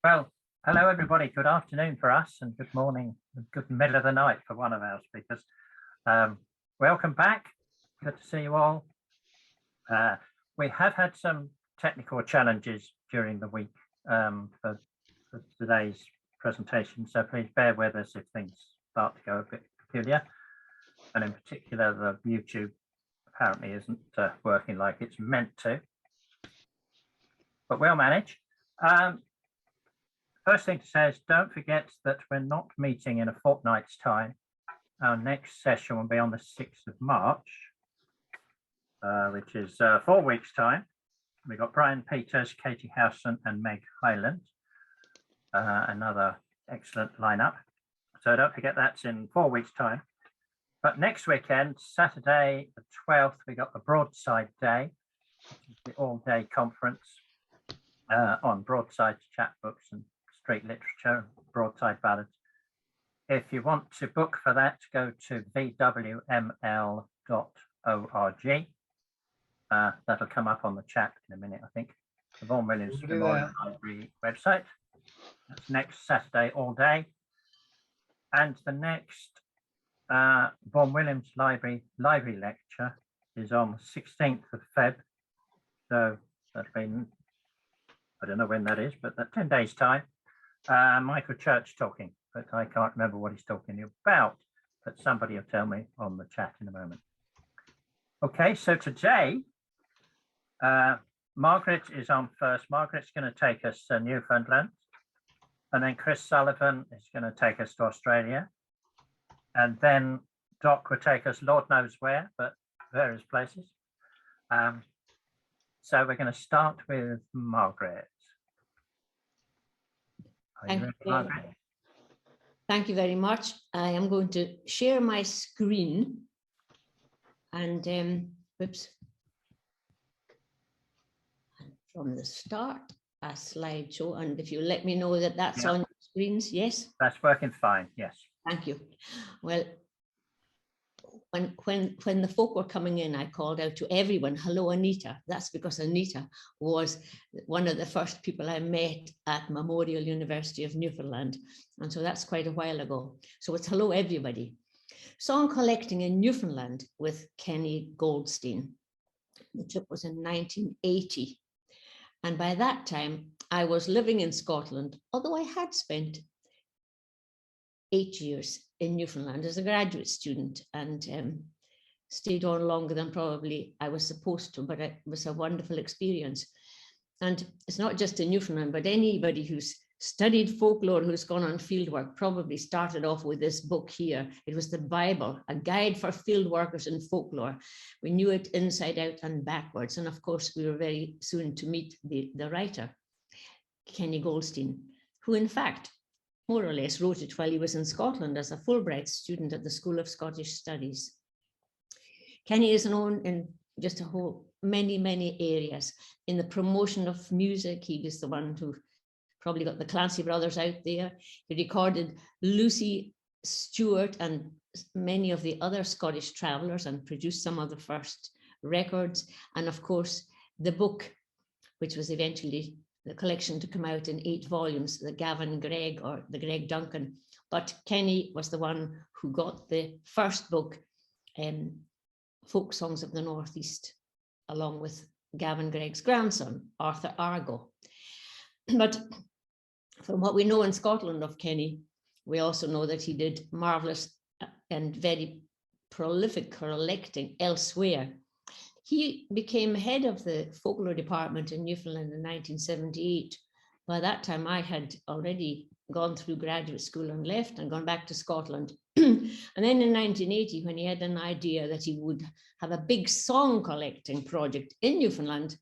Well, hello everybody. Good afternoon for us and good morning, good middle of the night for one of our speakers. Welcome back. Good to see you all. We have had some technical challenges during the week for today's presentation, so please bear with us if things start to go a bit peculiar. And in particular, the YouTube apparently isn't working like it's meant to, but we'll manage. First thing to say is don't forget that we're not meeting in a fortnight's time. Our next session will be on the 6th of March, which is 4 weeks' time. We've got Brian Peters, Katie Howson and Meg Highland. Another excellent lineup. So don't forget that's in 4 weeks' time. But next weekend, Saturday the 12th, we got the Broadside Day, which is the all-day conference on broadside chapbooks and street literature, broadside ballads. If you want to book for that, go to vwml.org. That'll come up on the chat in a minute, I think. The Vaughan Williams Memorial Library website. That's next Saturday all day. And the next Vaughan Williams Library lecture is on the 16th of Feb. So that'll be, I don't know when that is, but that's 10 days' time. Michael Church talking, but I can't remember what he's talking about, but somebody will tell me on the chat in a moment. Okay, so today, Margaret is on first. Margaret's going to take us to Newfoundland, and then Chris Sullivan is going to take us to Australia, and then Doc will take us Lord knows where, but various places. So we're going to start with Margaret. Thank you very much. I am going to share my screen and whoops. And from the start, a slideshow, and if you let me know that that's on your screens, yes? That's working fine, yes. Thank you. Well, when the folk were coming in, I called out to everyone, hello, Anita. That's because Anita was one of the first people I met at Memorial University of Newfoundland. And so that's quite a while ago. So it's hello, everybody. Song collecting in Newfoundland with Kenny Goldstein. The trip was in 1980. And by that time, I was living in Scotland, although I had spent 8 years in Newfoundland as a graduate student and stayed on longer than probably I was supposed to, but it was a wonderful experience. And it's not just in Newfoundland, but anybody who's studied folklore, who's gone on fieldwork, probably started off with this book here. It was the Bible, a guide for field workers in folklore. We knew it inside out and backwards. And of course, we were very soon to meet the writer, Kenny Goldstein, who in fact, more or less wrote it while he was in Scotland as a Fulbright student at the School of Scottish Studies. Kenny is known in just a whole many areas. In the promotion of music, he was the one who probably got the Clancy brothers out there. He recorded Lucy Stewart and many of the other Scottish travellers and produced some of the first records. And of course, the book, which was eventually the collection to come out in 8 volumes, the Gavin Gregg or the Greg Duncan. But Kenny was the one who got the first book, Folk Songs of the Northeast, along with Gavin Gregg's grandson, Arthur Argo. But from what we know in Scotland of Kenny, we also know that he did marvellous and very prolific collecting elsewhere. He became head of the folklore department in Newfoundland in 1978. By that time, I had already gone through graduate school and left and gone back to Scotland. And then in 1980, when he had an idea that he would have a big song collecting project in Newfoundland,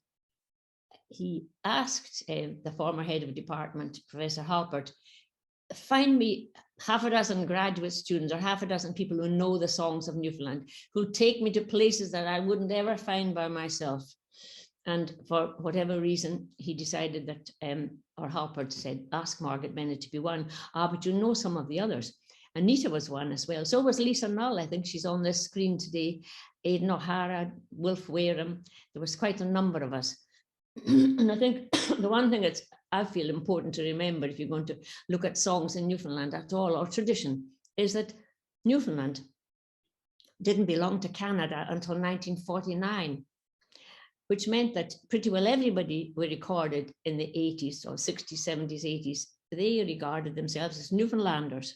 he asked the former head of department, Professor Halpert, find me half a dozen graduate students or half a dozen people who know the songs of Newfoundland, who take me to places that I wouldn't ever find by myself. And for whatever reason, he decided that, or Halpert said, ask Margaret Bennett to be one. But you know some of the others. Anita was one as well. So was Lisa Null. I think she's on this screen today. Aidan O'Hara, Wilf Wareham. There was quite a number of us. And I think the one thing that's I feel important to remember if you're going to look at songs in Newfoundland at all, or tradition, is that Newfoundland didn't belong to Canada until 1949, which meant that pretty well everybody were recorded in the 80s or 60s, 70s, 80s. They regarded themselves as Newfoundlanders.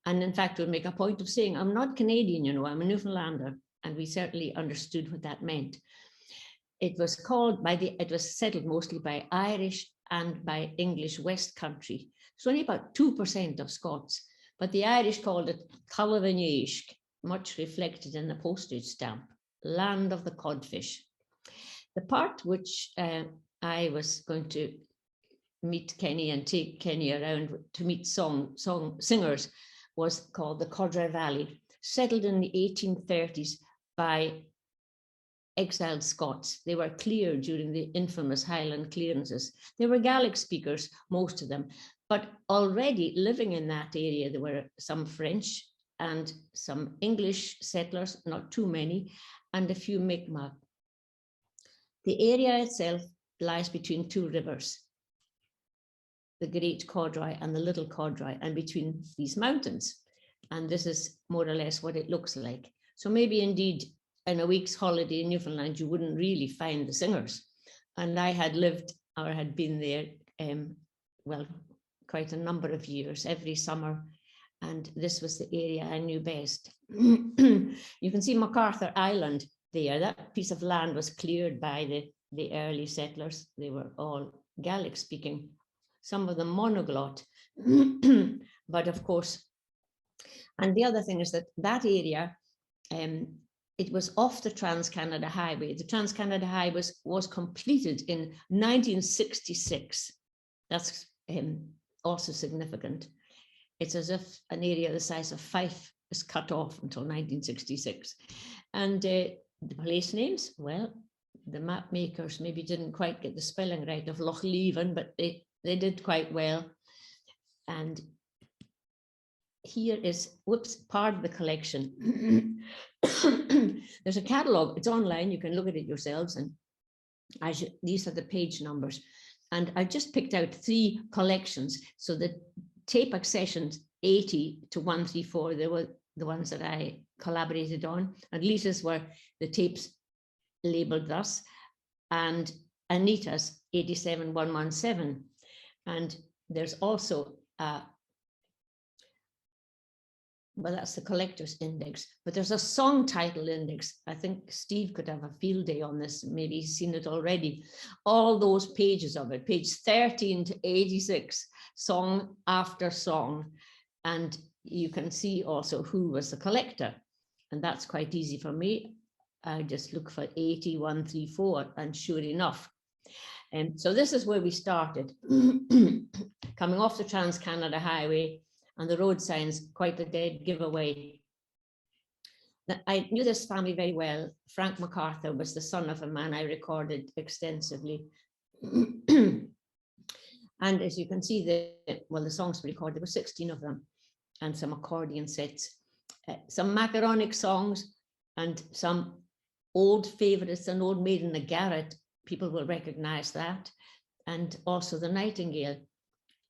And in fact, would make a point of saying, I'm not Canadian, you know, I'm a Newfoundlander. And we certainly understood what that meant. It was called it was settled mostly by Irish and by English West Country. It's only about 2% of Scots, but the Irish called it Sullivan, much reflected in the postage stamp, land of the codfish. The part which I was going to meet Kenny and take Kenny around to meet singers was called the Codrai Valley, settled in the 1830s by exiled Scots. They were cleared during the infamous Highland clearances. They were Gaelic speakers, most of them, but already living in that area, there were some French and some English settlers, not too many, and a few Mi'kmaq. The area itself lies between two rivers, the Great Codrai and the Little Codrai, and between these mountains. And this is more or less what it looks like. So maybe indeed in a week's holiday in Newfoundland, you wouldn't really find the singers. And I had lived or had been there, well, quite a number of years, every summer. And this was the area I knew best. You can see MacArthur Island there. That piece of land was cleared by the early settlers. They were all Gaelic speaking, some of them monoglot. But of course, and the other thing is that area, it was off the Trans-Canada Highway. The Trans-Canada Highway was completed in 1966. That's also significant. It's as if an area the size of Fife is cut off until 1966. And the place names, well, the map makers maybe didn't quite get the spelling right of Loch Leven, but they did quite well. And here is, part of the collection. There's a catalogue, it's online, you can look at it yourselves, and these are the page numbers. And I just picked out 3 collections. So the tape accessions 80 to 134, they were the ones that I collaborated on. And Lisa's were the tapes labeled thus, and Anita's 87117. And there's also well, that's the collector's index, but there's a song title index. I think Steve could have a field day on this. Maybe he's seen it already. All those pages of it, page 13 to 86, song after song. And you can see also who was the collector. And that's quite easy for me. I just look for 8134, and sure enough. And so this is where we started, coming off the Trans-Canada Highway. And the road signs, quite a dead giveaway. I knew this family very well. Frank MacArthur was the son of a man I recorded extensively. And as you can see, the songs we recorded, there were 16 of them, and some accordion sets, some macaronic songs, and some old favorites, An Old Maid in the Garret. People will recognize that. And also the Nightingale.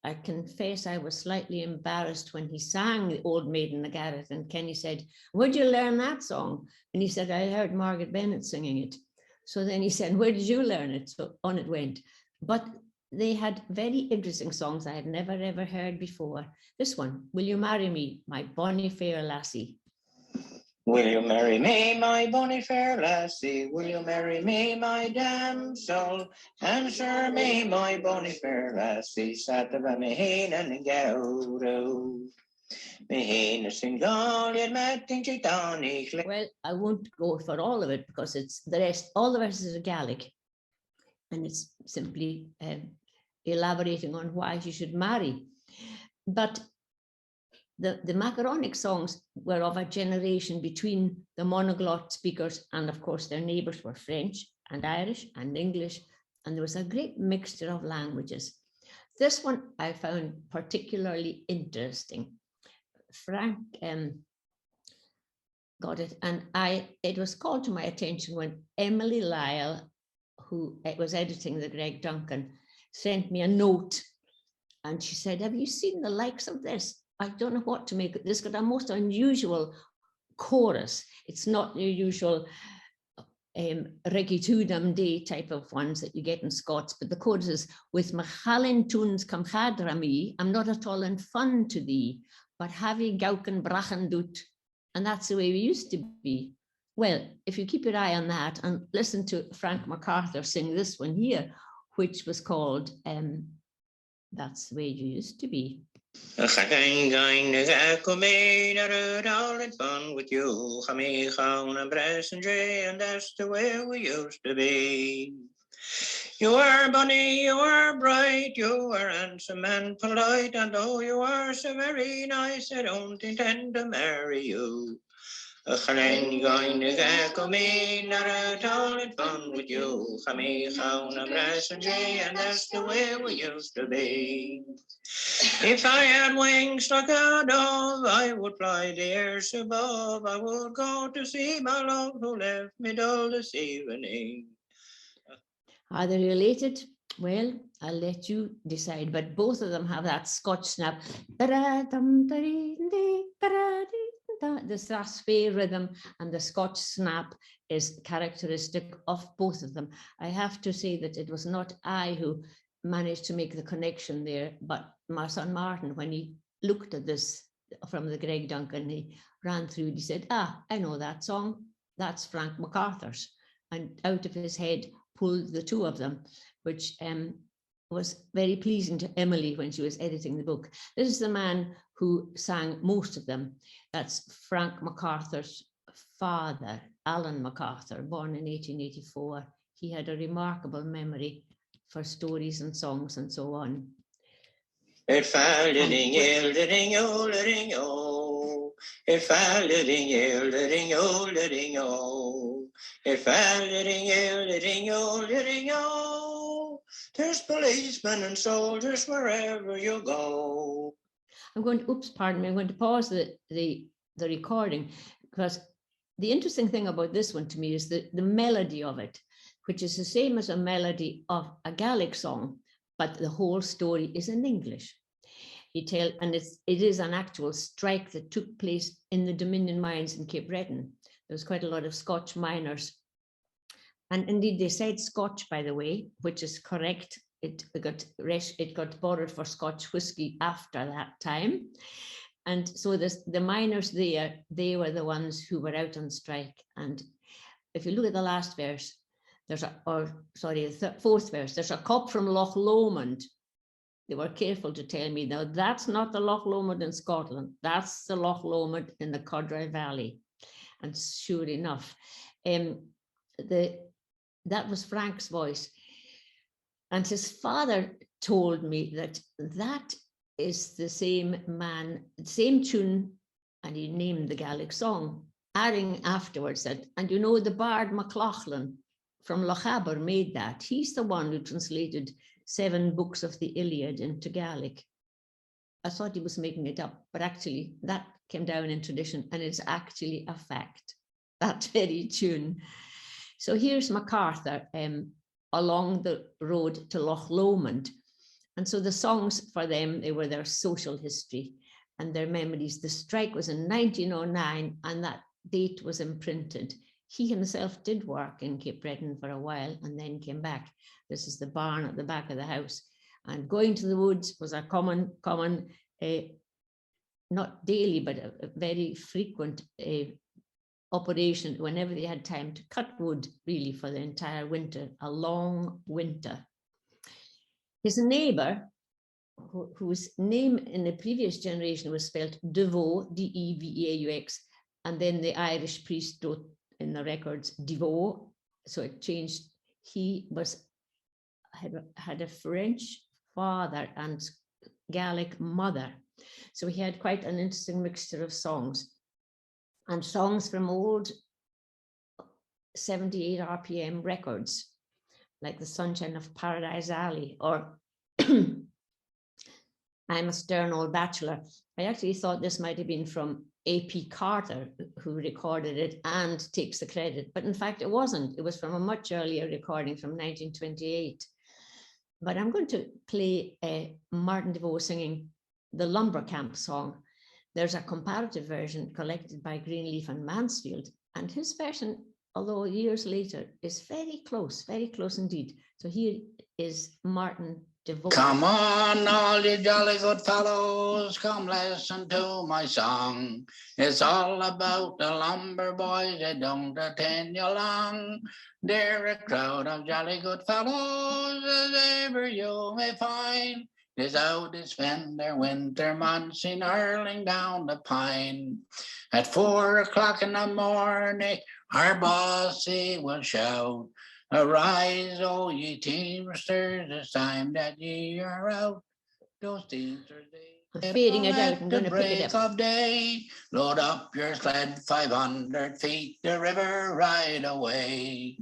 I confess I was slightly embarrassed when he sang The Old Maid in the Garret, and Kenny said, where'd you learn that song? And he said, I heard Margaret Bennett singing it. So then he said, where did you learn it? So on it went. But they had very interesting songs I had never ever heard before. This one, Will You Marry Me, My Bonnie Fair Lassie? Will you marry me, my bonny fair lassie? Will you marry me, my damsel? Answer me, my bonny fair lassie. Sat about me heen and gowro. Me heen is in Goliath, Matting Chitani. Well, I won't go for all of it because it's the rest, all the rest is Gaelic. And it's simply elaborating on why she should marry. But the macaronic songs were of a generation between the monoglot speakers, and of course their neighbors were French and Irish and English, and there was a great mixture of languages. This one I found particularly interesting. Frank got it, and it was called to my attention when Emily Lyle, who was editing the Greg Duncan, sent me a note, and she said, "Have you seen the likes of this? I don't know what to make of this. Got a most unusual chorus. It's not your usual reggaeton day type of ones that you get in Scots, but the chorus is, with Machalin tunes come chadrami, I'm not at all in fun to thee, but having gauken brachen doet." And that's the way we used to be. Well, if you keep your eye on that and listen to Frank MacArthur sing this one here, which was called That's the Way You Used to Be. Going to come in all in fun with you, Hammy, Hound, and Brass and Jay, and that's the way we used to be. You are bonny, you are bright, you are handsome and polite, and though you are so very nice, I don't intend to marry you. Going to come in all in fun with you, Hammy, Hound, and Brass and Jay, and that's the way we used to be. If I had wings like a dove, I would fly the airs above. I would go to see my love who left me dull this evening. Are they related? Well, I'll let you decide, but both of them have that Scotch snap. The Strasbourg rhythm and the Scotch snap is characteristic of both of them. I have to say that it was not I who managed to make the connection there, but my son Martin, when he looked at this from the Greg Duncan, he ran through it, he said, I know that song, that's Frank MacArthur's, and out of his head pulled the two of them, which was very pleasing to Emily when she was editing the book. This is the man who sang most of them. That's Frank MacArthur's father, Alan MacArthur, born in 1884. He had a remarkable memory for stories and songs and so on. It fell ding yo, letting yo. It fell ding yo, letting yo, letting yo. It fell ding yo, letting yo. There's policemen and soldiers wherever you go. I'm going to pause the recording, because the interesting thing about this one to me is the melody of it, which is the same as a melody of a Gaelic song, but the whole story is in English. And it is an actual strike that took place in the Dominion mines in Cape Breton. There was quite a lot of Scotch miners. And indeed, they said Scotch, by the way, which is correct. It got borrowed for Scotch whiskey after that time. And so the miners there, they were the ones who were out on strike. And if you look at the last verse, the fourth verse, there's a cop from Loch Lomond. They were careful to tell me, now that's not the Loch Lomond in Scotland, that's the Loch Lomond in the Codrai Valley. And sure enough, that was Frank's voice. And his father told me that is the same man, same tune, and he named the Gaelic song, adding afterwards that, and you know, the Bard MacLachlan from Lochaber made that. He's the one who translated 7 books of the Iliad into Gaelic. I thought he was making it up, but actually that came down in tradition, and it's actually a fact, that very tune. So here's MacArthur along the road to Loch Lomond. And so the songs for them, they were their social history and their memories. The strike was in 1909, and that date was imprinted. He himself did work in Cape Breton for a while and then came back. This is the barn at the back of the house. And going to the woods was a common, not daily, but a very frequent operation whenever they had time to cut wood, really, for the entire winter, a long winter. His neighbor, whose name in the previous generation was spelled Devos, D-E-V-E-A-U-X, and then the Irish priest wrote in the records Devos, so it changed. He had a French father and Gaelic mother, so he had quite an interesting mixture of songs, and songs from old 78 RPM records, like The Sunshine of Paradise Alley, or I'm a Stern Old Bachelor. I actually thought this might have been from A.P. Carter, who recorded it and takes the credit, but in fact it wasn't. It was from a much earlier recording from 1928. but I'm going to play Martin Devos singing the Lumber Camp song. There's a comparative version collected by Greenleaf and Mansfield, and his version, although years later, is very close indeed. So here is Martin Devos. Come on, all you jolly good fellows, come listen to my song. It's all about the lumber boys that don't attend you long. They're a crowd of jolly good fellows as ever you may find. Is out to spend their winter months in hurling down the pine. At 4 o'clock in the morning, our bossy will shout, arise, O ye teamsters, it's time that ye are out. Those teamsters, I'm fading it out. I'm going to pick it up. Of day, load up your sled 500 feet, the river right away.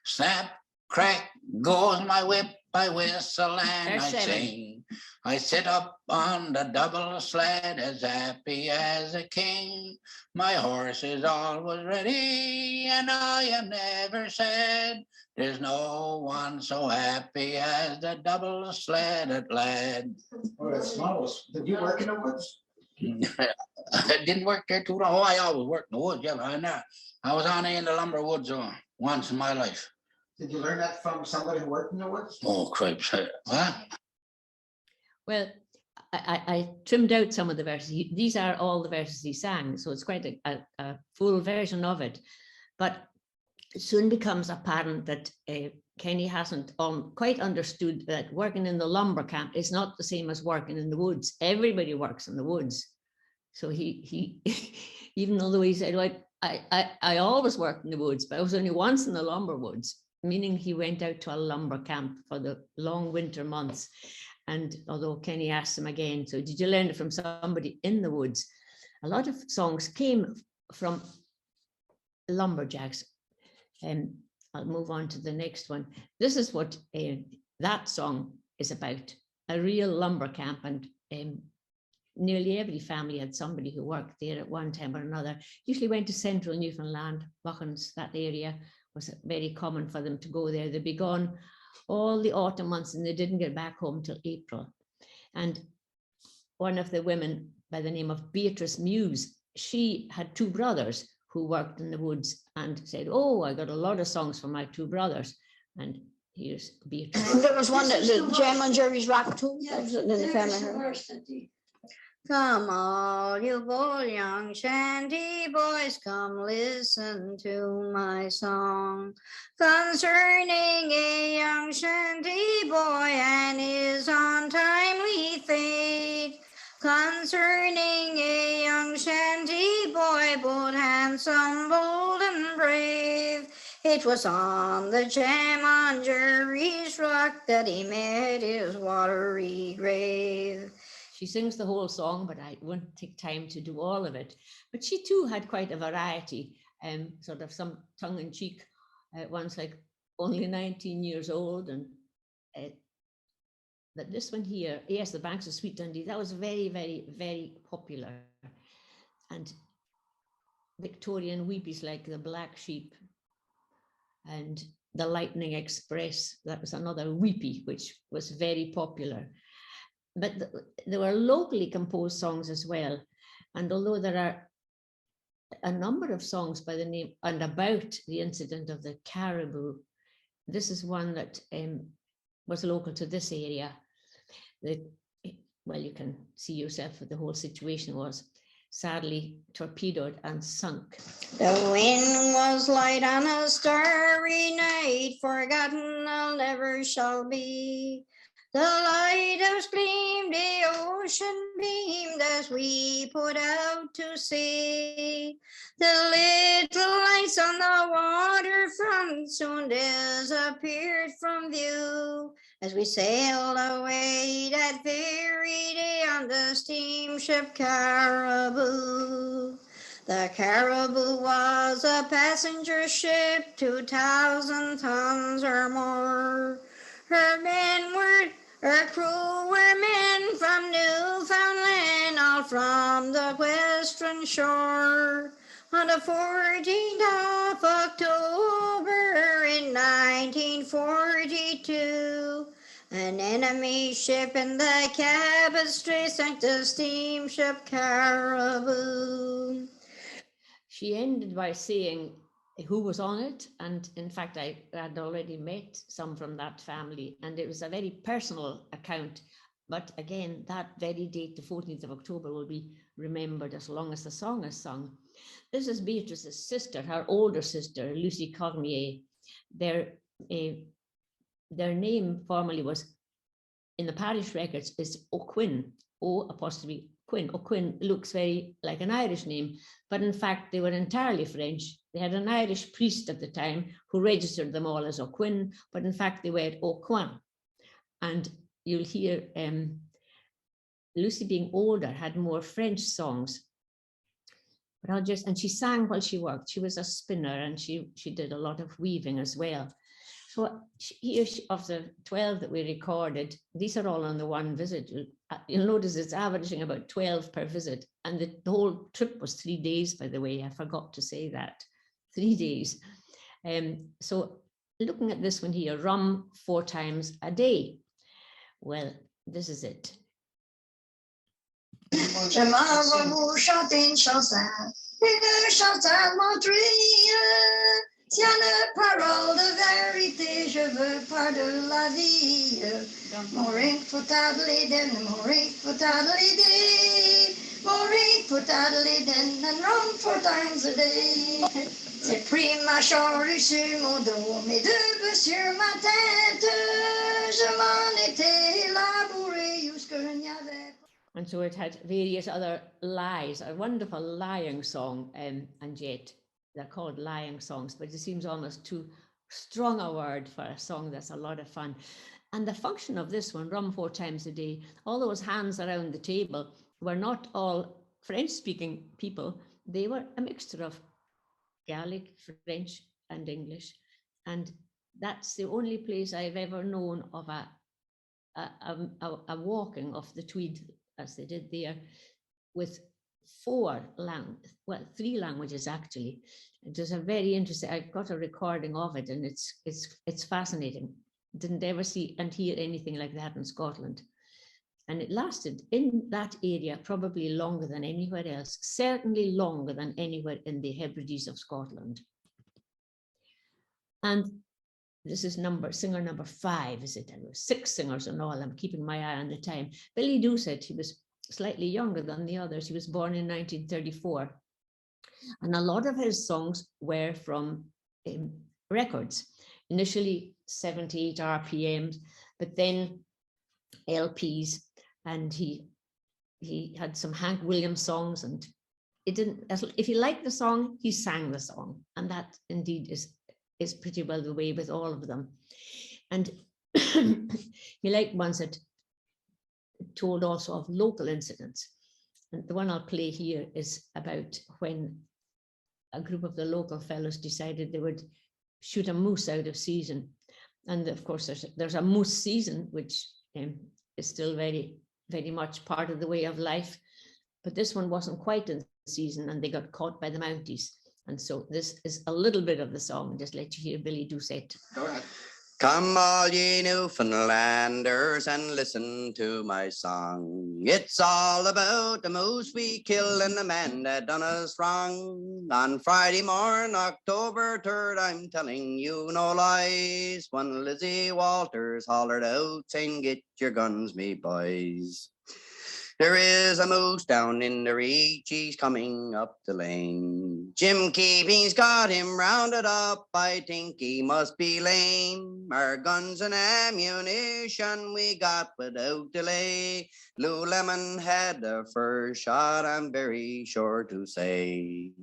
Snap, crack, goes my whip, I whistle and I sing. I sit up on the double sled as happy as a king. My horse is always ready and I am never sad. There's no one so happy as the double sledded lad. Oh, that's marvelous. Did you work in the woods? I didn't work there too long. Oh, I always worked in the woods, yeah, but I was on in the lumber woods once in my life. Did you learn that from somebody who worked in the woods? Oh, cripes. What? Well, I trimmed out some of the verses. These are all the verses he sang, so it's quite a full version of it. But it soon becomes apparent that Kenny hasn't quite understood that working in the lumber camp is not the same as working in the woods. Everybody works in the woods. So he even although he said, well, I always worked in the woods, but I was only once in the lumber woods, meaning he went out to a lumber camp for the long winter months. And although Kenny asked him again, so did you learn it from somebody in the woods? A lot of songs came from lumberjacks. And I'll move on to the next one. This is what that song is about, a real lumber camp. And nearly every family had somebody who worked there at one time or another. Usually went to central Newfoundland, Buchans, that area was very common for them to go there. They'd be gone all the autumn months and they didn't get back home till April. And one of the women by the name of Beatrice Muse, she had two brothers who worked in the woods and said, oh, I got a lot of songs from my two brothers. And here's Beatrice. There was one that the Jam on Jerry's Rock too. That was in the family. Come all you bold young shanty boys, come listen to my song concerning a young shanty boy and his untimely fate. Concerning a young shanty boy, both handsome, bold, and brave. It was on the Jam on Jerry's Rock that he met his watery grave. She sings the whole song, but I won't take time to do all of it. But she too had quite a variety, sort of some tongue-in-cheek ones like only 19 years old. And but this one here, yes, The Banks of Sweet Dundee, that was very, very, very popular. And Victorian weepies like The Black Sheep and The Lightning Express, that was another weepy, which was very popular. But there were locally composed songs as well. And although there are a number of songs by the name and about the incident of the Caribou, this is one that was local to this area. Well, you can see yourself what the whole situation was. Sadly torpedoed and sunk. The wind was light on a starry night, forgotten I'll never shall be. The lighthouse gleamed, the ocean beamed as we put out to sea. The little lights on the waterfront soon disappeared from view as we sailed away that very day on the steamship Caribou. The Caribou was a passenger ship, 2,000 tons or more. Her crew were men from Newfoundland, all from the western shore. On the 14th of October in 1942, An enemy ship in the cabin street sank the steamship Caribou. She ended by saying who was on it. And in fact, I had already met some from that family, and it was a very personal account. But again, that very date, the 14th of October, will be remembered as long as the song is sung. This is Beatrice's sister, her older sister, Lucy Cormier. Their name formerly was, in the parish records, is Oquinn, O'' Quinn. Oquinn looks very like an Irish name, but in fact, they were entirely French. They had an Irish priest at the time who registered them all as Oquinn, but in fact, they were Oquinn. And you'll hear Lucy, being older, had more French songs. But and she sang while she worked. She was a spinner, and she did a lot of weaving as well. So here, of the 12 that we recorded, these are all on the one visit. You'll notice it's averaging about 12 per visit. And the whole trip was 3 days, by the way. I forgot to say that. 3 days. So looking at this one here, rum 4 times a day. Well, this is it. Je m'en vais vous chanter une chanson menterie. S'il y a une parole de vérité, je veux pas de la vie. Mon ring for taddly-den, mon ring for taddly-dee. Mon ring for taddly-den, and rum 4 times a day. J'ai pris ma charrue sur mon dos, mes 2 bœufs sur ma tête. Je m'en étais labouré jusqu'à n'y avait. And so it had various other lies, a wonderful lying song, and yet they're called lying songs, but it seems almost too strong a word for a song that's a lot of fun. And the function of this one, rum 4 times a day, all those hands around the table were not all French-speaking people. They were a mixture of Gaelic, French, and English. And that's the only place I've ever known of a walking of the Tweed, as they did there, with 3 languages actually. There's a very interesting, I've got a recording of it, and it's fascinating. Didn't ever see and hear anything like that in Scotland. And it lasted in that area probably longer than anywhere else, certainly longer than anywhere in the Hebrides of Scotland. And this is singer number 5, is it? There were 6 singers in all. I'm keeping my eye on the time. Billy Doucette, he was slightly younger than the others. He was born in 1934. And a lot of his songs were from records, initially 78 RPMs, but then LPs. And he had some Hank Williams songs, and if he liked the song, he sang the song. And that indeed is pretty well the way with all of them. And he liked ones that told also of local incidents. And the one I'll play here is about when a group of the local fellows decided they would shoot a moose out of season. And of course, there's a moose season, which is still very, very much part of the way of life. But this one wasn't quite in season, and they got caught by the Mounties. And so this is a little bit of the song. Just let you hear Billy Doucette. Go ahead. Come all ye Newfoundlanders and listen to my song. It's all about the moose we killed and the man that done us wrong. On Friday morn, October 3rd, I'm telling you no lies. When Lizzie Walters hollered out, saying, "Get your guns, me boys." There is a moose down in the reach, he's coming up the lane. Jim Keeping's got him rounded up, I think he must be lame. Our guns and ammunition we got without delay. Lou Lemon had the first shot, I'm very sure to say.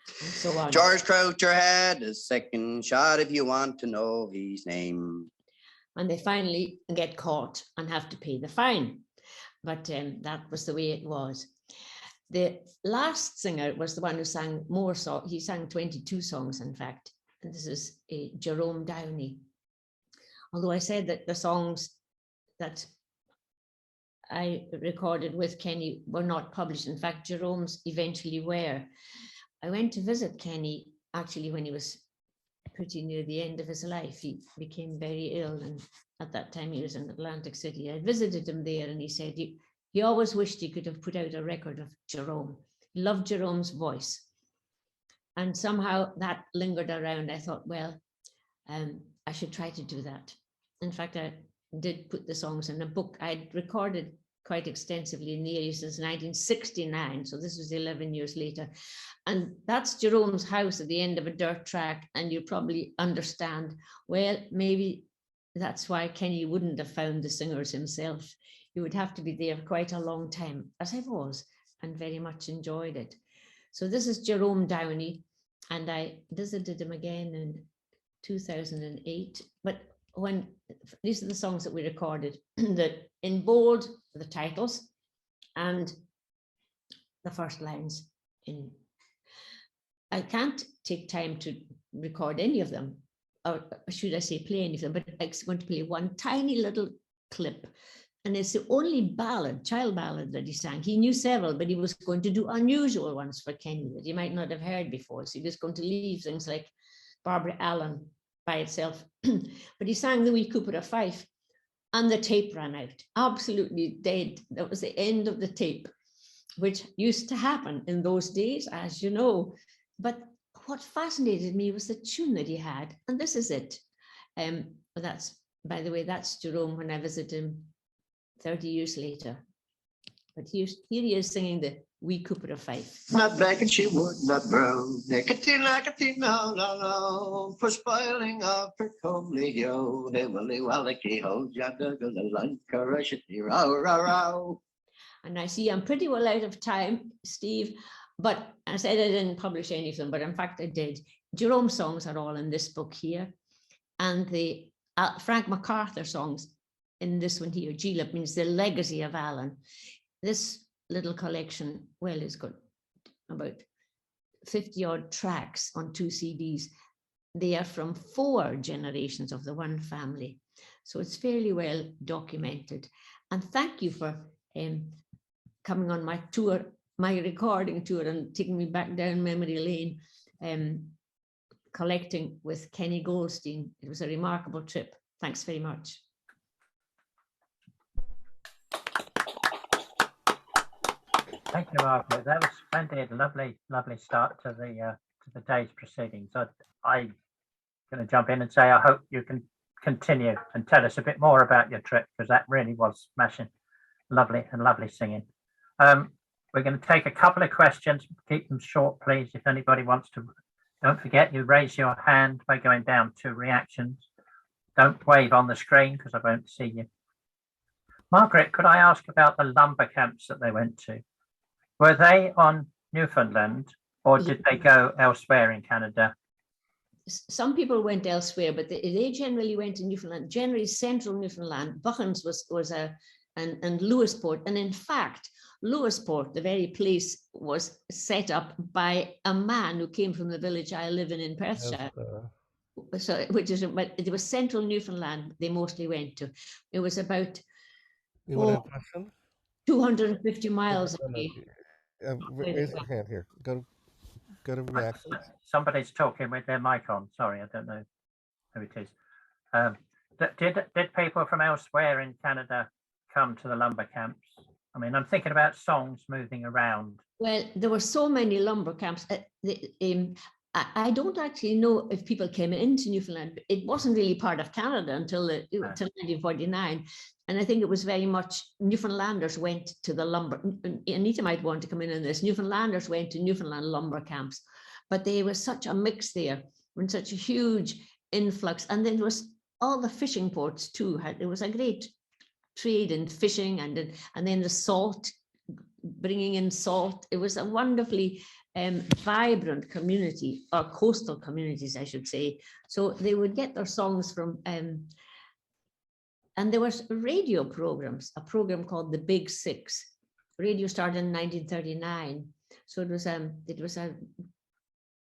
So on. George Croucher had the second shot, if you want to know his name. And they finally get caught and have to pay the fine. But that was the way it was. The last singer was the one who sang more songs. He sang 22 songs, in fact. And this is Jerome Downey. Although I said that the songs that I recorded with Kenny were not published. In fact, Jerome's eventually were. I went to visit Kenny actually when he was pretty near the end of his life. He became very ill, and at that time he was in Atlantic City. I visited him there, and he said he always wished he could have put out a record of Jerome. He loved Jerome's voice. And somehow that lingered around. I thought, well, I should try to do that. In fact, I did put the songs in a book. I'd recorded quite extensively in the area since 1969. So this was 11 years later. And that's Jerome's house at the end of a dirt track. And you probably understand, well, maybe that's why Kenny wouldn't have found the singers himself. He would have to be there quite a long time, as I was, and very much enjoyed it. So this is Jerome Downey, and I visited him again in 2008. But when these are the songs that we recorded, that in bold, the titles and the first lines in. I can't take time to record any of them, or should I say play any of them, but I'm going to play one tiny little clip. And it's the only ballad, child ballad that he sang. He knew several, but he was going to do unusual ones for Kenny that you might not have heard before. So he was going to leave things like Barbara Allen by itself. But he sang the Wee Cooper of Fife, and the tape ran out, absolutely dead. That was the end of the tape, which used to happen in those days, as you know. But what fascinated me was the tune that he had, and this is it. That's, by the way, that's Jerome when I visited him 30 years later. But here he is singing the Wee Cooper of Fife. Not black and she would not brown. Nicotine, no, no, no. For spoiling of her comely yo. They willy wallachie ho, janda gonna lunch, carashity, row, row, row. And I see I'm pretty well out of time, Steve, but I said I didn't publish any of them, but in fact I did. Jerome's songs are all in this book here. And the Frank MacArthur songs in this one here, Julep, means the legacy of Alan. This little collection, well, it's got about 50 odd tracks on 2 CDs. They are from 4 generations of the one family. So it's fairly well documented. And thank you for coming on my tour, my recording tour, and taking me back down memory lane, collecting with Kenny Goldstein. It was a remarkable trip. Thanks very much. Thank you, Margaret. That was splendid. Lovely, lovely start to the day's proceedings. I'm going to jump in and say I hope you can continue and tell us a bit more about your trip, because that really was smashing. Lovely and lovely singing. We're going to take a couple of questions. Keep them short, please. If anybody wants to, don't forget you raise your hand by going down to reactions. Don't wave on the screen because I won't see you. Margaret, could I ask about the lumber camps that they went to? Were they on Newfoundland, or did they go elsewhere in Canada? Some people went elsewhere, but they generally went to Newfoundland, generally central Newfoundland. Buchans was and Lewisport. And in fact, Lewisport, the very place, was set up by a man who came from the village I live in Perthshire. So, but it was central Newfoundland they mostly went to. It was about 250 miles away. Raise your hand here. Go to reactions. Somebody's talking with their mic on. Sorry, I don't know who it is. Did people from elsewhere in Canada come to the lumber camps? I mean, I'm thinking about songs moving around. Well, there were so many lumber camps. I don't actually know if people came into Newfoundland. It wasn't really part of Canada until 1949. And I think it was very much Newfoundlanders went to the lumber. Anita might want to come in on this. Newfoundlanders went to Newfoundland lumber camps, but there was such a mix there, and such a huge influx. And then there was all the fishing ports too. There was a great trade in fishing, and then the salt, bringing in salt. It was a wonderfully vibrant community, or coastal communities, I should say. So they would get their songs from, and there was radio programs, a program called The Big Six. Radio started in 1939. So it was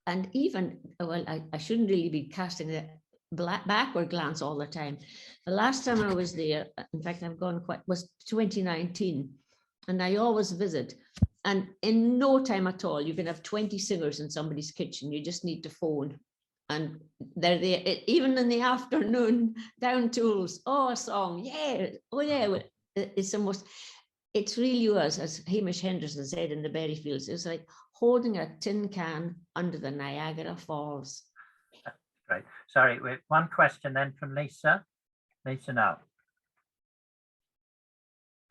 and even, well, I shouldn't really be casting a backward glance all the time. The last time I was there, in fact, I've gone was 2019, and I always visit. And in no time at all, you can have 20 singers in somebody's kitchen. You just need to phone And they're even in the afternoon, down tools, oh, a song, yeah, oh yeah, it really was, as Hamish Henderson said in the Berryfields, it was like holding a tin can under the Niagara Falls. Great. Sorry, with one question then from Lisa. Lisa, now.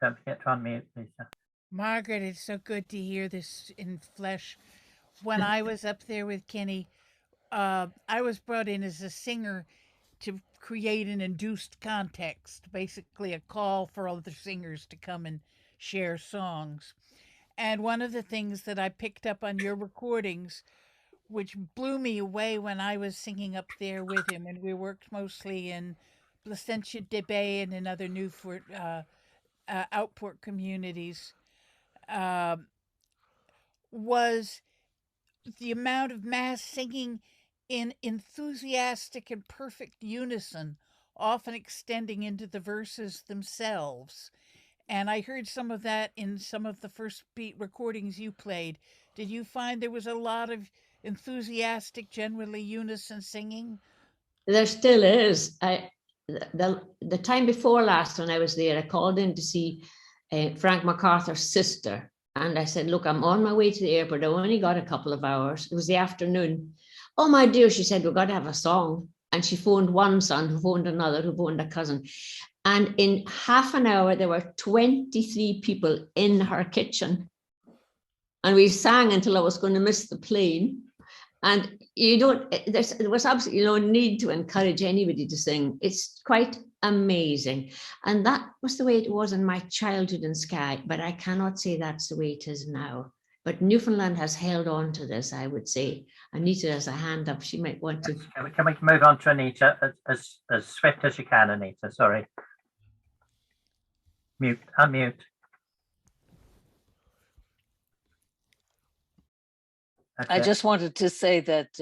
Don't forget to unmute, Lisa. Margaret, it's so good to hear this in flesh. When I was up there with Kenny, I was brought in as a singer to create an induced context, basically a call for other singers to come and share songs. And one of the things that I picked up on your recordings, which blew me away when I was singing up there with him, and we worked mostly in Placentia de Bay and in other Newfort outport communities, was the amount of mass singing in enthusiastic and perfect unison, often extending into the verses themselves. And I heard some of that in some of the first beat recordings you played. Did you find there was a lot of enthusiastic, generally unison singing? There still is. The time before last, when I was there, I called in to see Frank MacArthur's sister. And I said, look, I'm on my way to the airport. I only got a couple of hours. It was the afternoon. Oh, my dear, she said, we've got to have a song. And she phoned one son, who phoned another, who phoned a cousin. And in half an hour, there were 23 people in her kitchen. And we sang until I was going to miss the plane. And there was absolutely no need to encourage anybody to sing. It's quite amazing. And that was the way it was in my childhood in Skye, but I cannot say that's the way it is now. But Newfoundland has held on to this, I would say. Anita has a hand up. She might want to. Can we move on to Anita as swift as you can, Anita? Sorry. Mute, unmute. I just wanted to say that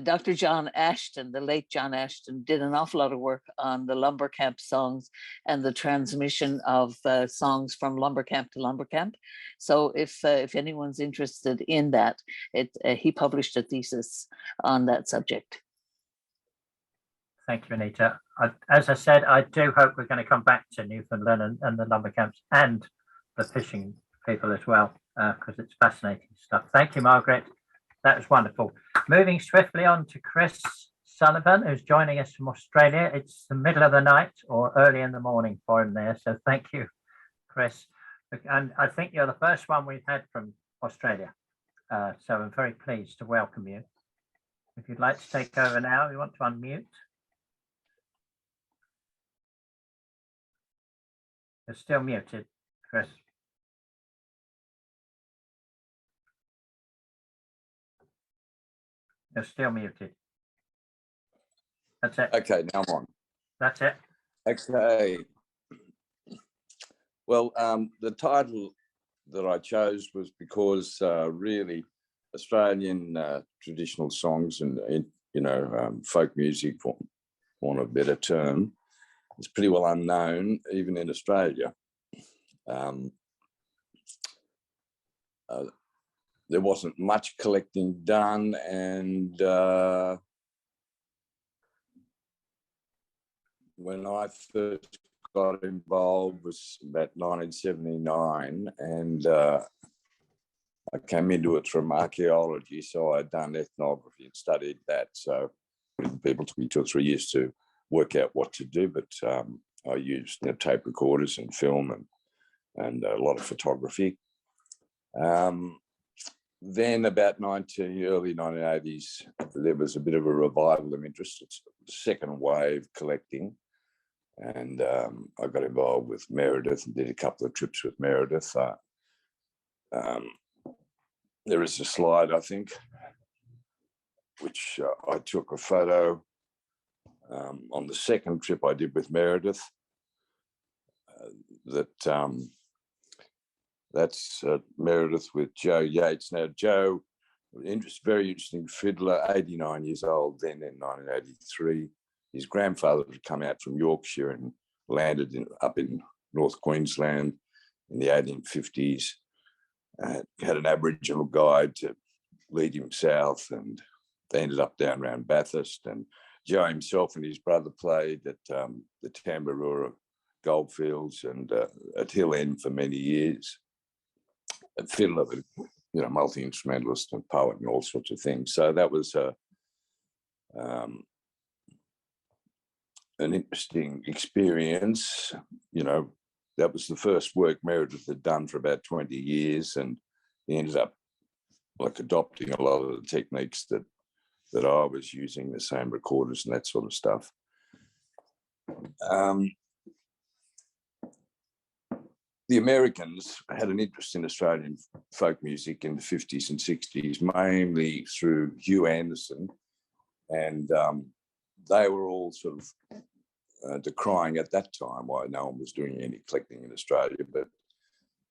Dr. John Ashton, the late John Ashton, did an awful lot of work on the lumber camp songs and the transmission of songs from lumber camp to lumber camp. So if anyone's interested in that, he published a thesis on that subject. Thank you, Anita. As I said, I do hope we're going to come back to Newfoundland and the lumber camps and the fishing people as well, because it's fascinating stuff. Thank you, Margaret. That was wonderful. Moving swiftly on to Chris Sullivan, who's joining us from Australia. It's the middle of the night or early in the morning for him there. So thank you, Chris. And I think you're the first one we've had from Australia. So I'm very pleased to welcome you. If you'd like to take over now, you want to unmute. You're still muted, Chris. You're still muted. That's it. Okay, now I'm on. That's it. Okay. Well, the title that I chose was because really Australian traditional songs and folk music, for want of a better term, is pretty well unknown even in Australia. There wasn't much collecting done, and when I first got involved was about 1979, and I came into it from archaeology, so I'd done ethnography and studied that. So people took me 2 or 3 years to work out what to do, but I used tape recorders and film and a lot of photography. Then about early 1980s, there was a bit of a revival of interest. It's the second wave collecting. And I got involved with Meredith and did a couple of trips with Meredith. There is a slide, I think, which I took a photo on the second trip I did with Meredith. That's Meredith with Joe Yates. Now, Joe, very interesting fiddler, 89 years old then in 1983. His grandfather had come out from Yorkshire and landed up in North Queensland in the 1850s. Had an Aboriginal guide to lead him south, and they ended up down around Bathurst, and Joe himself and his brother played at the Tambaroora Goldfields and at Hill End for many years. A fiddler, multi-instrumentalist and poet and all sorts of things. So that was an interesting experience. That was the first work Meredith had done for about 20 years, and he ended up adopting a lot of the techniques that I was using, the same recorders and that sort of stuff. The Americans had an interest in Australian folk music in the 50s and 60s, mainly through Hugh Anderson, and they were all sort of decrying at that time why no one was doing any collecting in Australia. But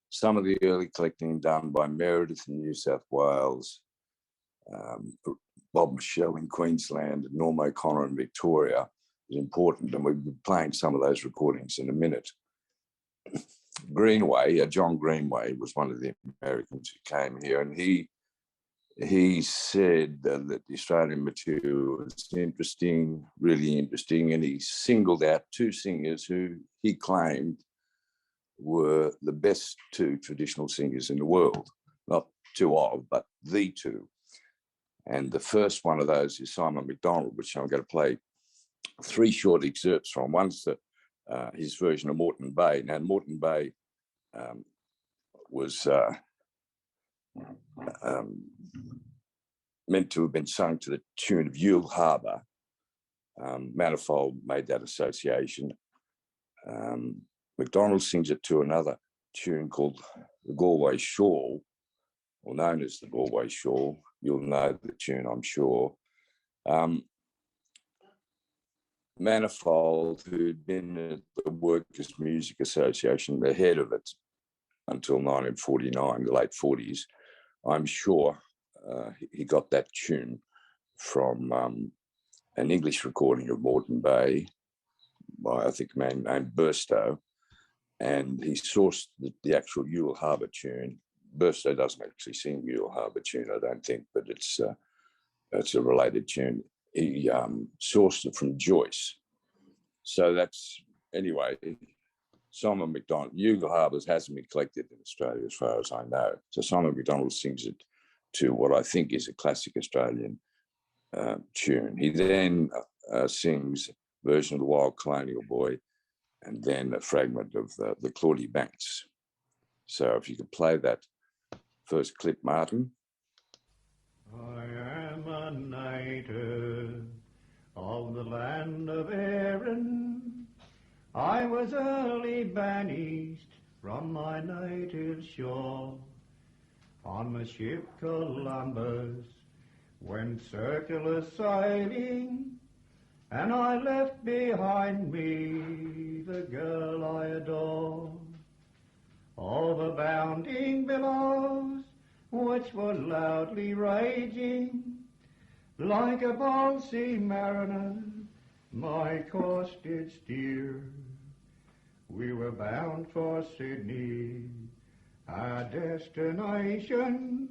some of the early collecting done by Meredith in New South Wales, Bob Michelle in Queensland, and Norm O'Connor in Victoria is important, and we'll be playing some of those recordings in a minute. Greenway, John Greenway, was one of the Americans who came here, and he said that the Australian material was interesting, really interesting, and he singled out two singers who he claimed were the best two traditional singers in the world. Not two of, but the two. And the first one of those is Simon McDonald, which I'm going to play three short excerpts from. One's his version of Moreton Bay. Now, Moreton Bay was meant to have been sung to the tune of Yule Harbour. Manifold made that association. McDonald sings it to another tune called The Galway Shawl, or known as The Galway Shawl. You'll know the tune, I'm sure. Manifold, who'd been at the Workers' Music Association, the head of it until 1949, the late 40s, I'm sure he got that tune from an English recording of Moreton Bay by, I think, a man named Burstow, and he sourced the actual Yule Harbour tune. Burstow doesn't actually sing Yule Harbour tune, I don't think, but it's a related tune. He sourced it from Joyce. So that's, anyway, Simon McDonald. Yule Harbours hasn't been collected in Australia as far as I know. So Simon McDonald sings it to what I think is a classic Australian tune. He then sings a version of The Wild Colonial Boy, and then a fragment of the Claudie Banks. So if you could play that first clip, Martin. I am a native of the land of Erin. I was early banished from my native shore. On the ship Columbus went circular sailing, and I left behind me the girl I adore. All the bounding billows which were loudly raging, like a bold sea mariner, my course did steer. We were bound for Sydney, our destination,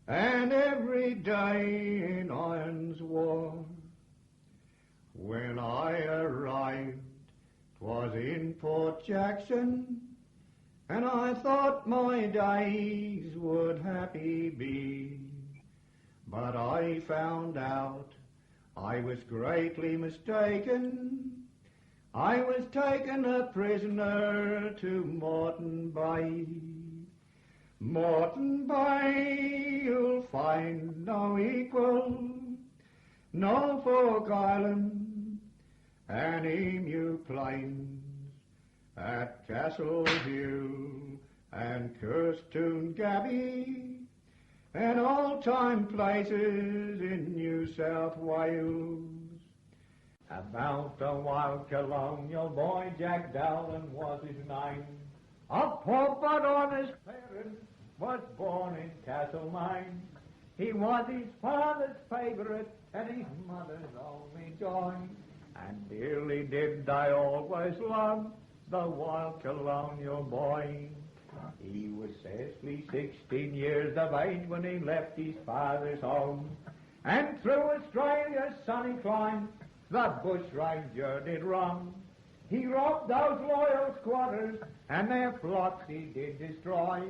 and every day in irons war. When I arrived, 'twas in Port Jackson, and I thought my days would happy be. But I found out I was greatly mistaken. I was taken a prisoner to Moreton Bay. Moreton Bay, you'll find no equal, Norfolk Island and Emu Plains, at Castle Hill and Kirstoon Gabby, and all-time places in New South Wales. About the wild colonial boy, Jack Dowland was his name. A poor but honest parent was born in Castlemaine. He was his father's favourite and his mother's only joy, and dearly did they always love the wild colonial boy. He was scarcely 16 years of age when he left his father's home, And through Australia's sunny clime, the bush ranger did run. He robbed those loyal squatters, and their flocks he did destroy.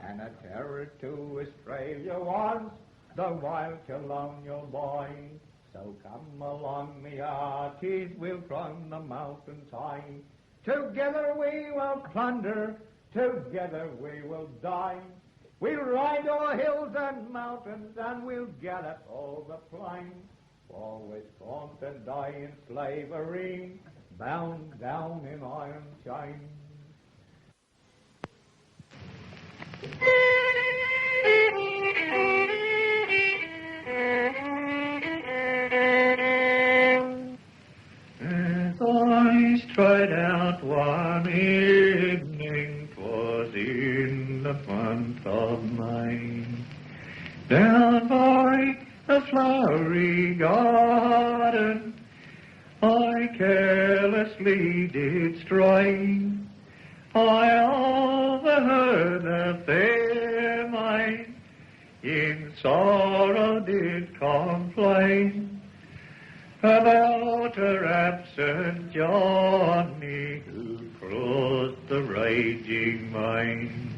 And a terror to Australia was the wild colonial boy. So come along, me hearties, we'll climb the mountains high. Together we will plunder, together we will die. We'll ride o'er hills and mountains, and we'll gallop all the plain. For Wisconsin die in slavery, bound down in iron chains. As I stride out one evening, 'twas in the month of May, down by a flowery garden, I carelessly did stray. I overheard a fair maid in sorrow did complain about her absent Johnny who crossed the raging main.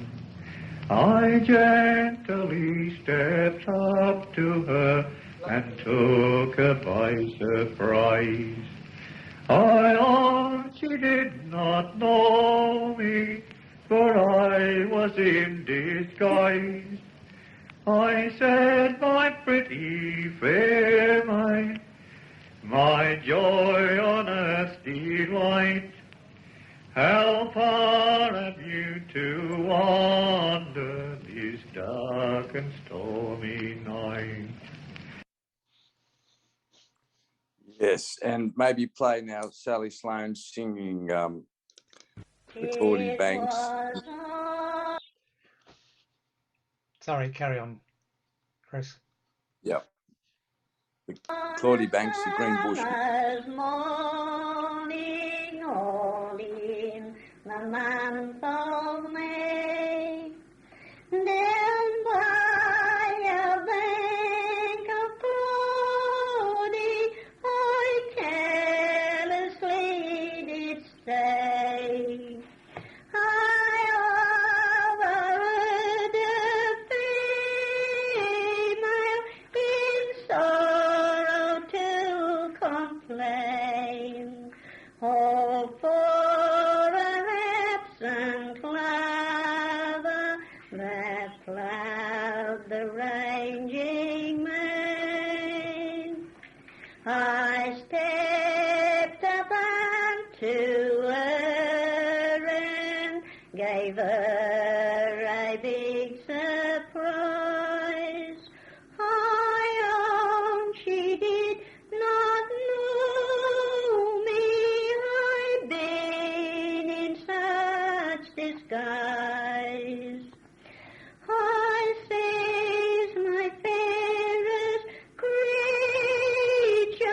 I gently stepped up to her and took her by surprise. I own she did not know me, for I was in disguise. I said, my pretty fair maid, my joy, honest delight, how far have you to wander this dark and stormy night? Yes, and maybe play now Sally Sloan singing the Claudie Banks. Sorry, carry on, Chris. Yep. The Claudie Banks, the Green Bush. Morning, all in the month of May, down by a bank of Claudie, I carelessly did stay. I overheard a female in sorrow to complain. Oh, for an absent lover that plowed the ranging main. I stepped up unto her and gave her a big surprise. I own she did not know me, I'd been in such disguise. I says, my fairest creature,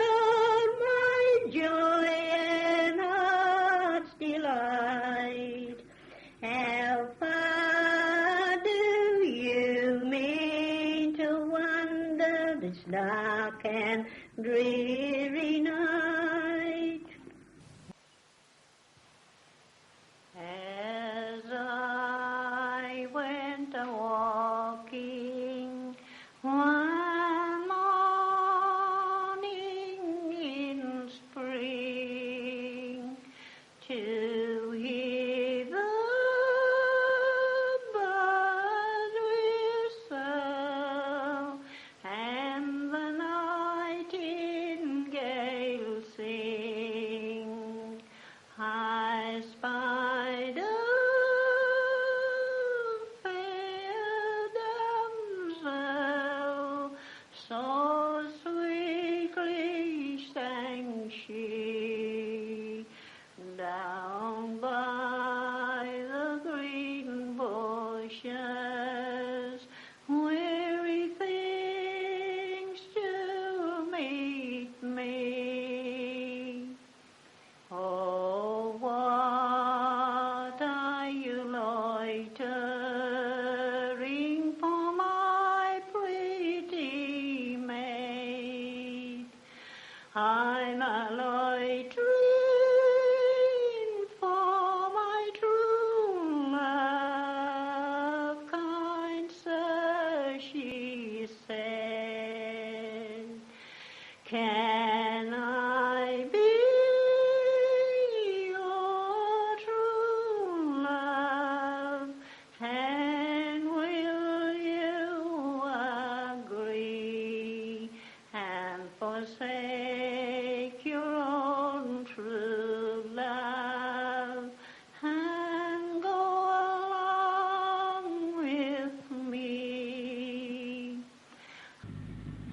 my joy and heart's delight, how far do you mean to wander this dark and dreary night? As I went a-walking one morning in spring, to hear the birds whistle and the nightingale sing, I spied a I'm a loitering for my true love, kind sir, she said. Can I be your true love, and will you agree and forsake your own true love and go along with me?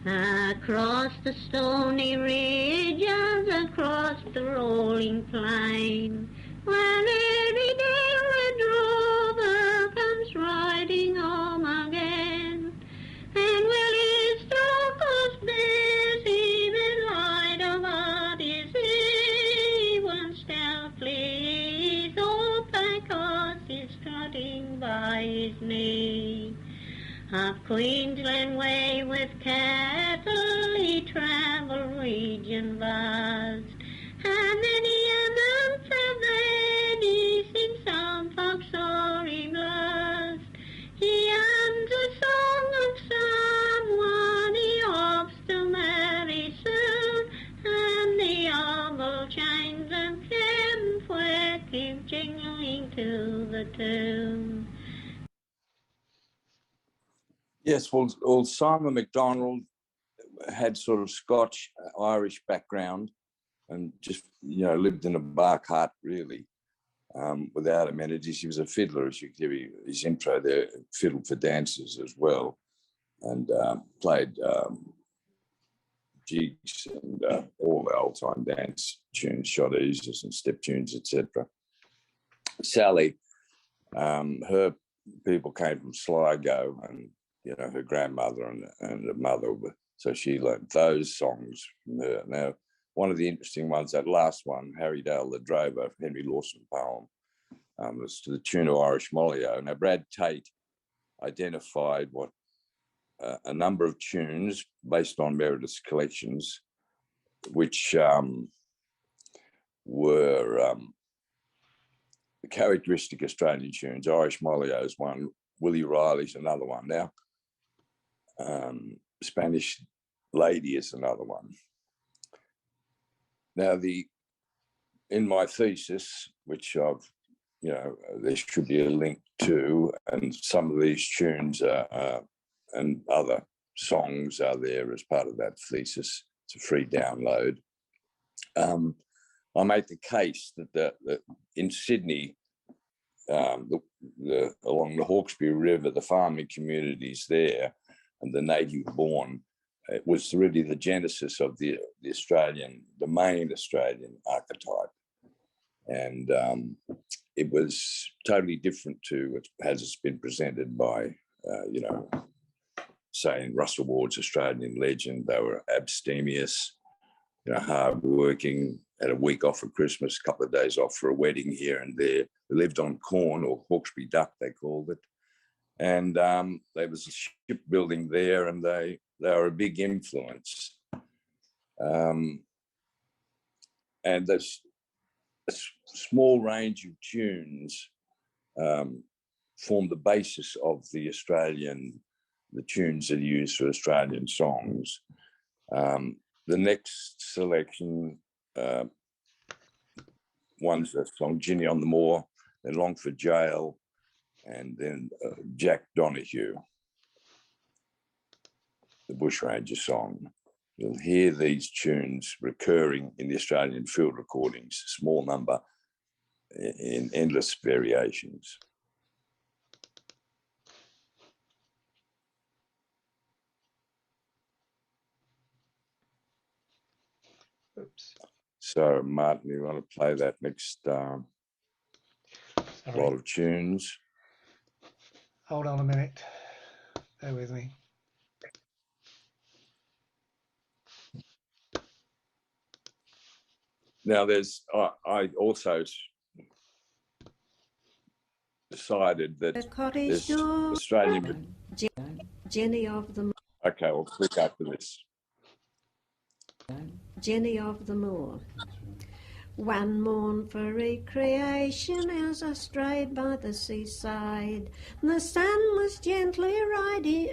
Across the stony ridges, across the rolling plain, when every day red Rover comes riding home again, and Willie's stroke us busy with light about his sleeve, when stealthily his old black horse is trotting by his knee. Up Queensland way with cattle he travelled region vast, and many a month of then he seen some folks sorry blast. He hums a song of someone he hopes to marry soon, and the ogle chimes and campfire keep jingling to the tune. Yes, well, Simon McDonald had sort of Scotch Irish background and just, lived in a bark hut, really, without amenities. He was a fiddler, as you give his intro there, fiddled for dancers as well, and played jigs and all the old-time dance tunes, shot eases and step tunes, etc. Sally, her people came from Sligo, and her grandmother and her mother, so she learned those songs from her. Now, one of the interesting ones, that last one, Harry Dale the Drover, Henry Lawson poem, was to the tune of Irish Molly-O. Now, Brad Tate identified what a number of tunes based on Meredith's collections, which were characteristic Australian tunes. Irish Molly-O's one, Willie Riley's another one. Now, Spanish Lady is another one. Now, in my thesis, which I've, there should be a link to, and some of these tunes and other songs are there as part of that thesis. It's a free download. I made the case that in Sydney, along the Hawkesbury River, the farming communities there, and the native-born, it was really the genesis of the main Australian archetype. And it was totally different to as it's been presented by, say, in Russell Ward's Australian Legend. They were abstemious, hard-working, had a week off for Christmas, a couple of days off for a wedding here and there. They lived on corn, or Hawkesbury duck, they called it. And there was a shipbuilding there, and they were a big influence. And there's a small range of tunes formed the basis of the tunes that are used for Australian songs. The next selection, one's a song, Ginny on the Moor, then Longford Jail, and then Jack Donohoe, the Bushranger song. You'll hear these tunes recurring in the Australian field recordings, small number, in endless variations. Oops. So, Martin, you want to play that next lot of tunes? Hold on a minute. Bear with me. Now, I also decided that this Australian... Jenny of the... Okay, we'll click after this. Jenny of the Moor. One morn for recreation as I strayed by the seaside, the sun was gently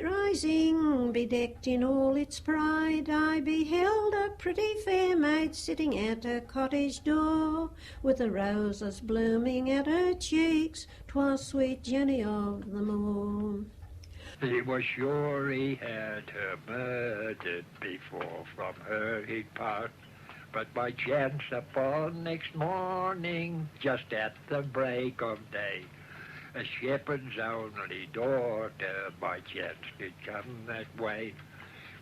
rising, bedecked in all its pride. I beheld a pretty fair maid sitting at a cottage door, with the roses blooming at her cheeks. 'Twas sweet Jenny of the Moor. He was sure he had her murdered before from her he'd part. But by chance upon next morning, just at the break of day, a shepherd's only daughter by chance did come that way.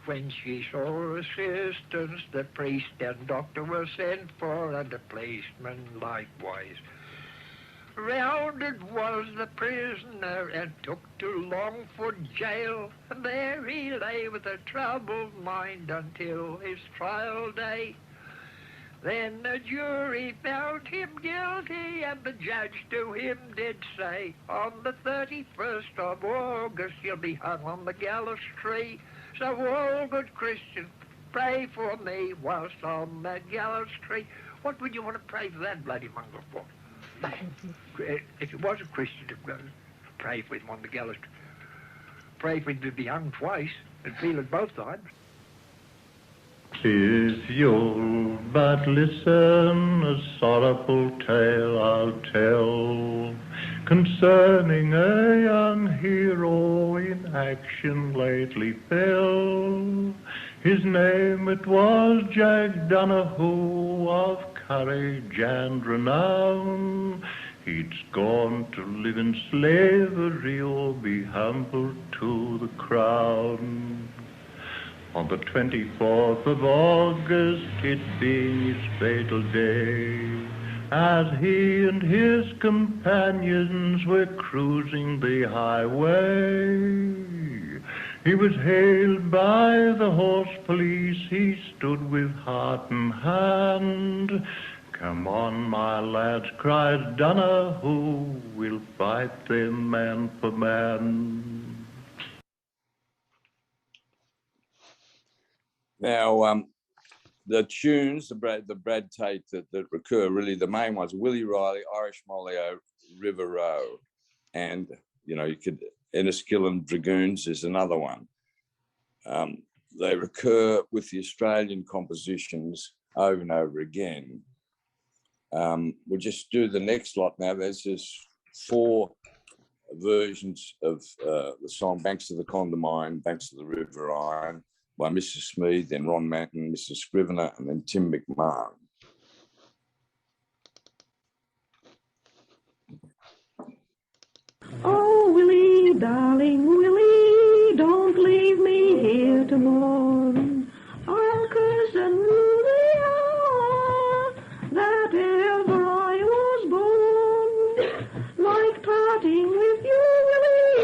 When she saw assistance, the priest and doctor were sent for, and a policeman likewise. Rounded was the prisoner and took to Longford jail, and there he lay with a troubled mind until his trial day. Then the jury found him guilty, and the judge to him did say, on the 31st of August you'll be hung on the gallows tree. So all good Christians, pray for me whilst on the gallows tree. What would you want to pray for that bloody mongrel for? If it was a Christian to pray for him on the gallows tree, pray for him to be hung twice and feel it both sides. If you'll but listen, a sorrowful tale I'll tell, concerning a young hero in action lately fell. His name it was Jack Donohoe, of courage and renown. He'd scorn to live in slavery or be humble to the crown. On the 24th of August, it being his fatal day, as he and his companions were cruising the highway, he was hailed by the horse police. He stood with heart in hand. "Come on, my lads," cries Donohoe, "we'll fight them man for man." Now, the tunes, the Brad Tate that recur, really the main ones, Willie Riley, Irish Molly-O, River Rowe, and, you could, Enniskillen Dragoons is another one. They recur with the Australian compositions over and over again. We'll just do the next lot now. There's just 4 versions of the song Banks of the Condominium, Banks of the River Rhine, by Mr. Smead, then Ron Manton, Mr. Scrivener, and then Tim McMahon. Oh, Willie, darling Willie, don't leave me here to mourn. I'll curse and rue the hour that ever I was born. Like parting with you, Willie,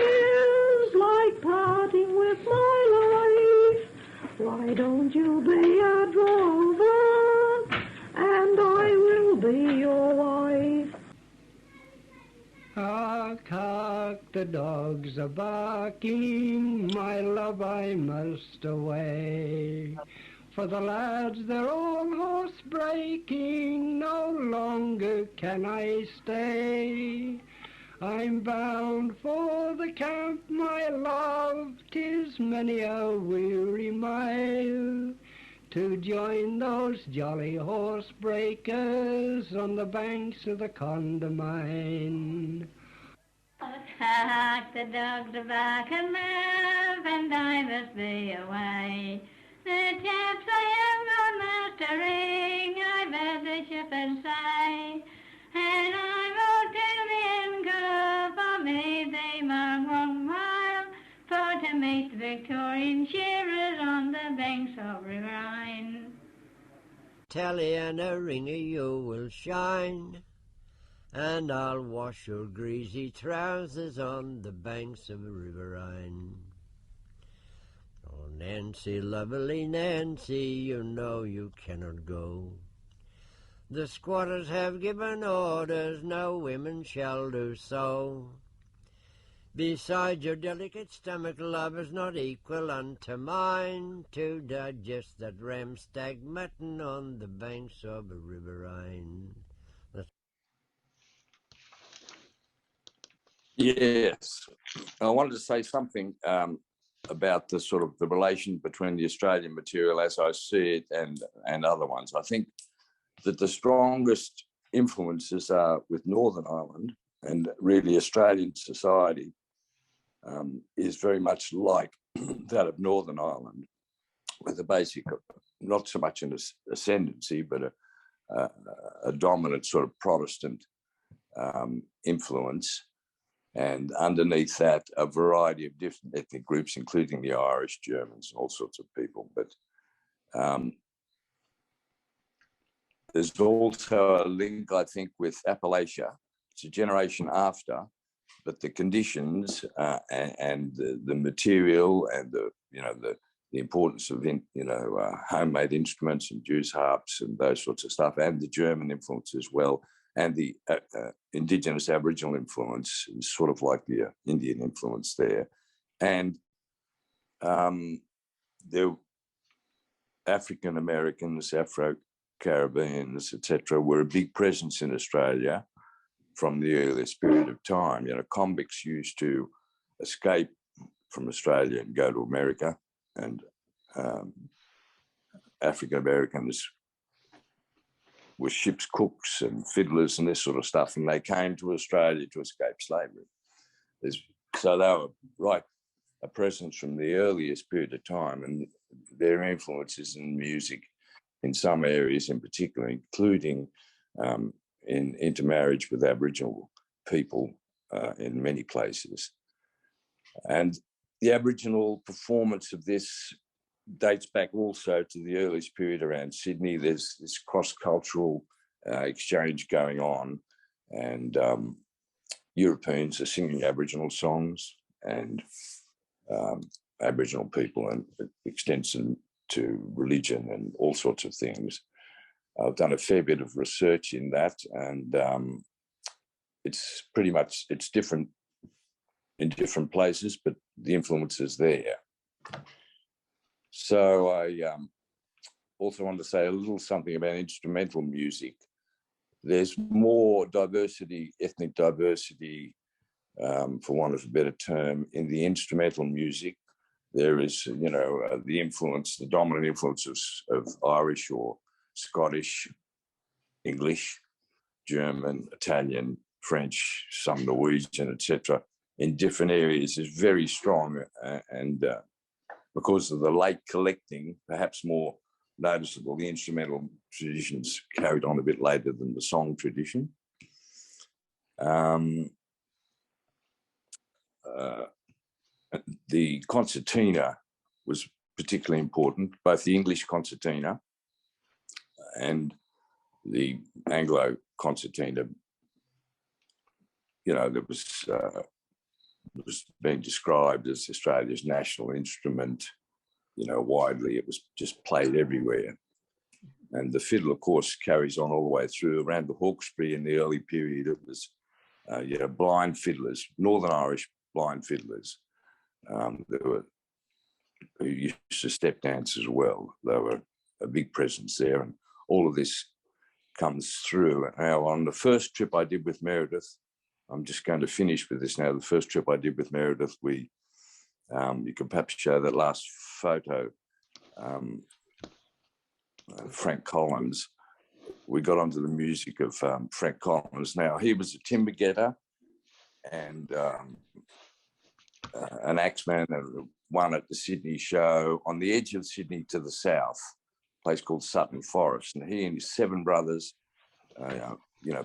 is like parting with my life. Why don't you be a drover, and I will be your wife. Hark, hark, the dogs are barking, my love, I must away. For the lads, they're all horse breaking, no longer can I stay. I'm bound for the camp, my love, 'tis many a weary mile, to join those jolly horse breakers on the banks of the Condominium. Hark, the dogs are barking, love, and I must be away. The chaps I am not mastering, I've heard the shepherd say, and I will tell the anchor for me the long mile, for to meet the Victorian shearers on the banks of River Rhine. Tally and a ring of you will shine, and I'll wash your greasy trousers on the banks of the River Rhine. Oh, Nancy, lovely Nancy, you know you cannot go. The squatters have given orders, no women shall do so. Besides, your delicate stomach, love, is not equal unto mine, to digest that ram stag mutton on the banks of a riverine. Yes, I wanted to say something about the sort of the relation between the Australian material as I see it and other ones. I think that the strongest influences are with Northern Ireland, and really Australian society is very much like that of Northern Ireland, with a basic, not so much an ascendancy, but a dominant sort of Protestant influence. And underneath that, a variety of different ethnic groups, including the Irish, Germans, and all sorts of people. But there's also a link, I think, with Appalachia. It's a generation after, but the conditions and the material and the importance of homemade instruments and Jews harps and those sorts of stuff, and the German influence as well, and the indigenous Aboriginal influence is sort of like the Indian influence there. And the African Americans, Afro-Caribbeans, etc., were a big presence in Australia from the earliest period of time. Convicts used to escape from Australia and go to America, and African Americans were ship's cooks and fiddlers and this sort of stuff, and they came to Australia to escape slavery. So they were right a presence from the earliest period of time, and their influences in music in some areas in particular, including in intermarriage with Aboriginal people in many places. And the Aboriginal performance of this dates back also to the earliest period around Sydney. There's this cross-cultural exchange going on, and Europeans are singing Aboriginal songs, and Aboriginal people, and it extends to religion and all sorts of things. I've done a fair bit of research in that, and it's pretty much, it's different in different places, but the influence is there. So I also want to say a little something about instrumental music. There's more diversity, ethnic diversity, for want of a better term, in the instrumental music. There is, the influence, the dominant influences of Irish or Scottish, English, German, Italian, French, some Norwegian, etc., in different areas is very strong, and because of the late collecting, perhaps more noticeable, the instrumental traditions carried on a bit later than the song tradition. The concertina was particularly important, both the English concertina and the Anglo concertina. That was being described as Australia's national instrument, widely. It was just played everywhere. And the fiddle, of course, carries on all the way through. Around the Hawkesbury in the early period, it was, blind fiddlers, Northern Irish blind fiddlers. There were who used to step dance as well. They were a big presence there, and all of this comes through. Now, on the first trip I did with Meredith, I'm just going to finish with this now. The first trip I did with Meredith, you can perhaps show that last photo, Frank Collins. We got onto the music of Frank Collins. Now, he was a timber getter and an axeman, and won at the Sydney show on the edge of Sydney to the south, a place called Sutton Forest. And he and his 7 brothers,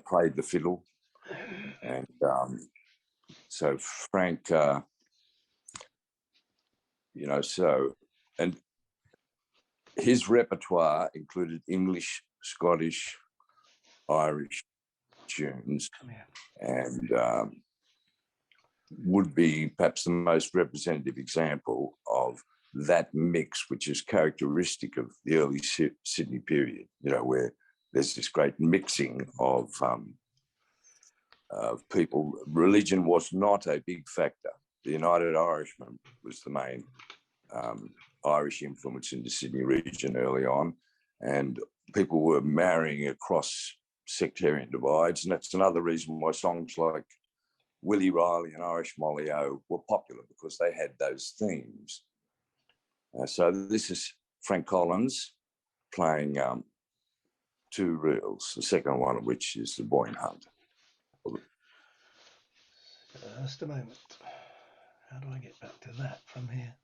played the fiddle. And so Frank, and his repertoire included English, Scottish, Irish tunes, and would be perhaps the most representative example of that mix, which is characteristic of the early Sydney period, where there's this great mixing of people. Religion was not a big factor. the United Irishman was the main Irish influence in the Sydney region early on, and people were marrying across sectarian divides, and that's another reason why songs like Willie Riley and Irish Molly-O were popular, because they had those themes. So this is Frank Collins playing two reels, the second one of which is the Boyne Hunt. Just a moment. How do I get back to that from here?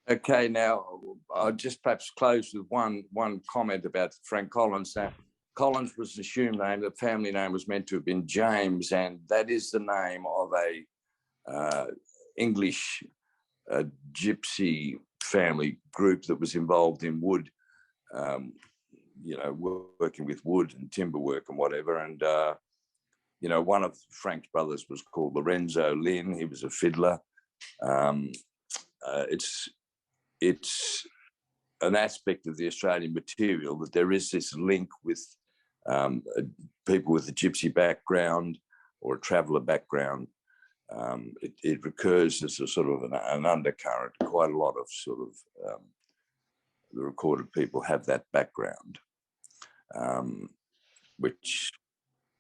Okay, now I'll just perhaps close with one comment about Frank Collins. Now, Collins was an assumed name. The family name was meant to have been James, and that is the name of a English gypsy family group that was involved in wood, working with wood and timber work and whatever. And, one of Frank's brothers was called Lorenzo Lynn. He was a fiddler. It's an aspect of the Australian material that there is this link with people with a gypsy background or a traveller background. It recurs as a sort of an undercurrent. Quite a lot of sort of the recorded people have that background, which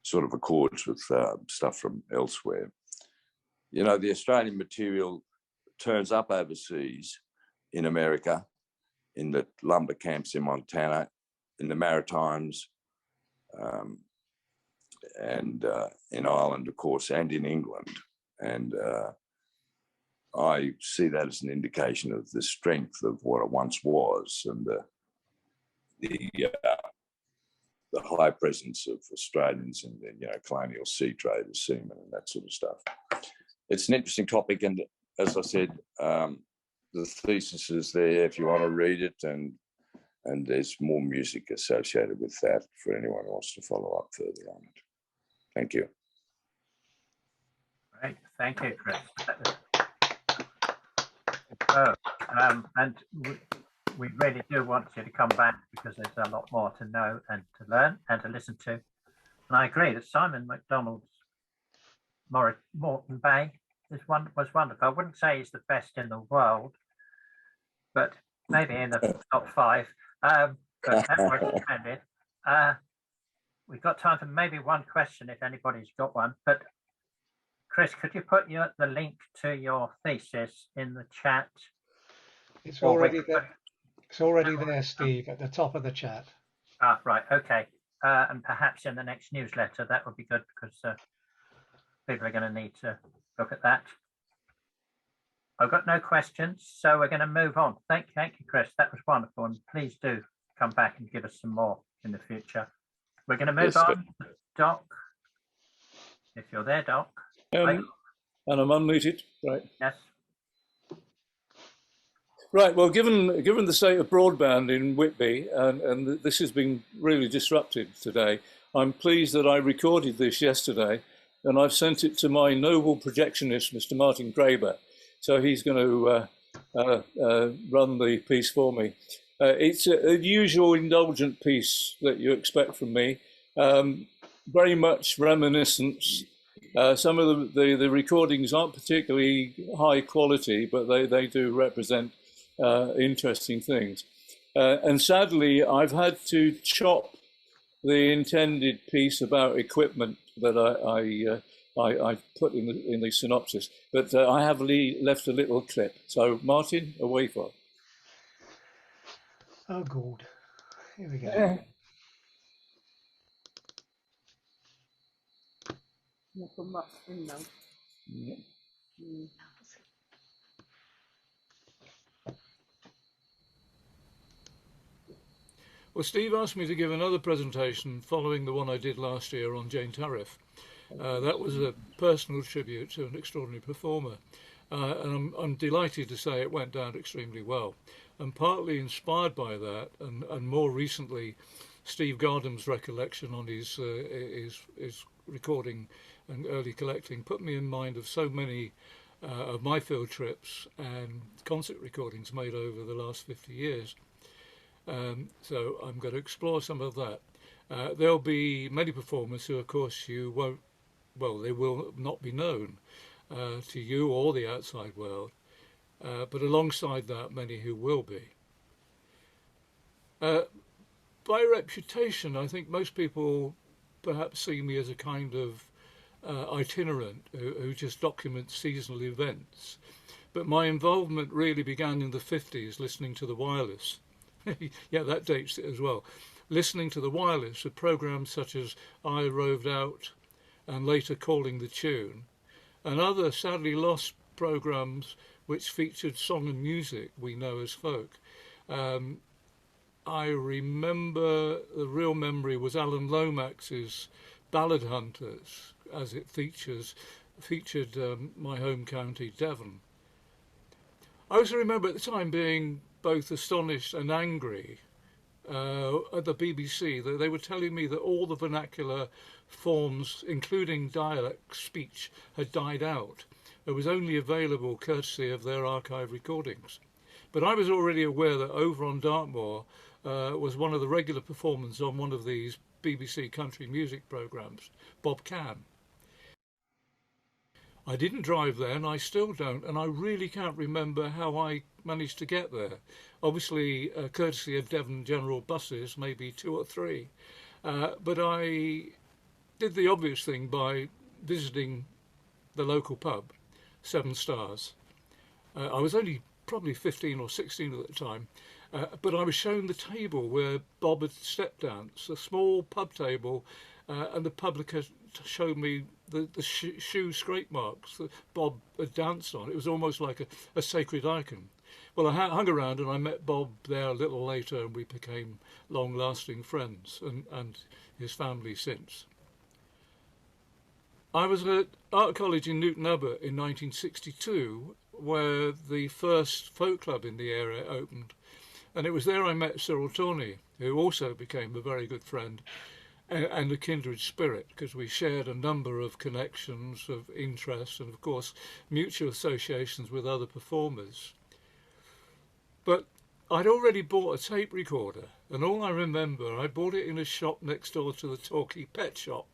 sort of accords with stuff from elsewhere. The Australian material turns up overseas, in America, in the lumber camps in Montana, in the Maritimes, and in Ireland, of course, and in England. And I see that as an indication of the strength of what it once was, and the high presence of Australians in the colonial sea trade as seamen and that sort of stuff. It's an interesting topic, and as I said, the thesis is there if you want to read it, and there's more music associated with that for anyone who wants to follow up further on it. Thank you. Great, thank you, Chris. And we really do want you to come back because there's a lot more to know and to learn and to listen to. And I agree that Simon McDonald's Moreton Bay was wonderful. I wouldn't say he's the best in the world, but maybe in the top 5. But that was splendid. We've got time for maybe one question if anybody's got one. But Chris, could you put the link to your thesis in the chat? It's already there. It's already there, Steve, at the top of the chat. Ah, right. Okay. And perhaps in the next newsletter, that would be good because people are going to need to look at that. I've got no questions, so we're going to move on. Thank you, Chris. That was wonderful. And please do come back and give us some more in the future. We're going to move on to Doc. If you're there, Doc. And I'm unmuted, right? Yes. Right. Well, given the state of broadband in Whitby, and this has been really disrupted today, I'm pleased that I recorded this yesterday, and I've sent it to my noble projectionist, Mr. Martin Graeber. So he's going to run the piece for me. It's a usual indulgent piece that you expect from me, very much reminiscence. Some of the recordings aren't particularly high quality, but they do represent interesting things. And sadly, I've had to chop the intended piece about equipment that I put in the synopsis, but I have left a little clip. So Martin, away for it. Oh, good. Here we go. Well, Steve asked me to give another presentation following the one I did last year on Jane Tariff. That was a personal tribute to an extraordinary performer. And I'm delighted to say it went down extremely well. And partly inspired by that, and more recently, Steve Gardam's recollection on his recording and early collecting put me in mind of so many of my field trips and concert recordings made over the last 50 years. So I'm going to explore some of that. There'll be many performers who, of course, you won't, well, they will not be known to you or the outside world, but alongside that, many who will be. By reputation, I think most people perhaps see me as a kind of itinerant who just documents seasonal events. But my involvement really began in the 50s, listening to the Wireless. Yeah, that dates it as well. Listening to the Wireless with programmes such as I Roved Out and later Calling the Tune, and other sadly lost programmes which featured song and music we know as folk. I remember the real memory was Alan Lomax's Ballad Hunters, as it featured my home county, Devon. I also remember at the time being both astonished and angry at the BBC that they were telling me that all the vernacular forms, including dialect speech, had died out. It was only available courtesy of their archive recordings. But I was already aware that over on Dartmoor was one of the regular performers on one of these BBC country music programmes, Bob Can. I didn't drive there, and I still don't, and I really can't remember how I managed to get there. Obviously, courtesy of Devon General buses, maybe 2 or 3. But I did the obvious thing by visiting the local pub, 7 Stars. I was only probably 15 or 16 at the time, but I was shown the table where Bob had step danced, a small pub table, and the publican showed me the shoe scrape marks that Bob had danced on. It was almost like a sacred icon. Well, I hung around and I met Bob there a little later, and we became long-lasting friends, and his family since. I was at Art College in Newton Abbot in 1962 where the first folk club in the area opened. And it was there I met Cyril Tawney, who also became a very good friend and a kindred spirit, because we shared a number of connections of interest and, of course, mutual associations with other performers. But I'd already bought a tape recorder, and all I remember, I bought it in a shop next door to the Torquay Pet Shop.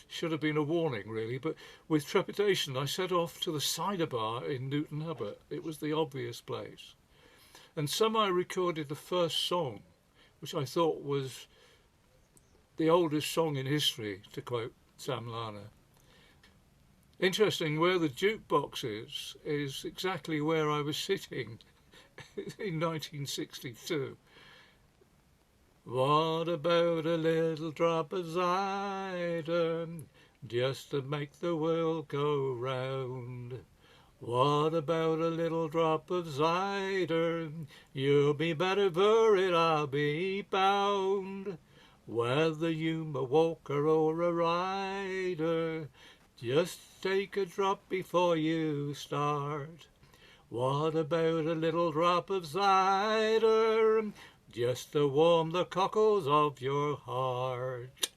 Should have been a warning, really, but with trepidation I set off to the cider bar in Newton Abbot. It was the obvious place. And somehow I recorded the first song, which I thought was the oldest song in history, to quote Sam Larner. Interesting, where the jukebox is exactly where I was sitting in 1962. What about a little drop of cider, just to make the world go round? What about a little drop of cider? You'll be better for it, I'll be bound. Whether you're a walker or a rider, just take a drop before you start. What about a little drop of cider, just to warm the cockles of your heart?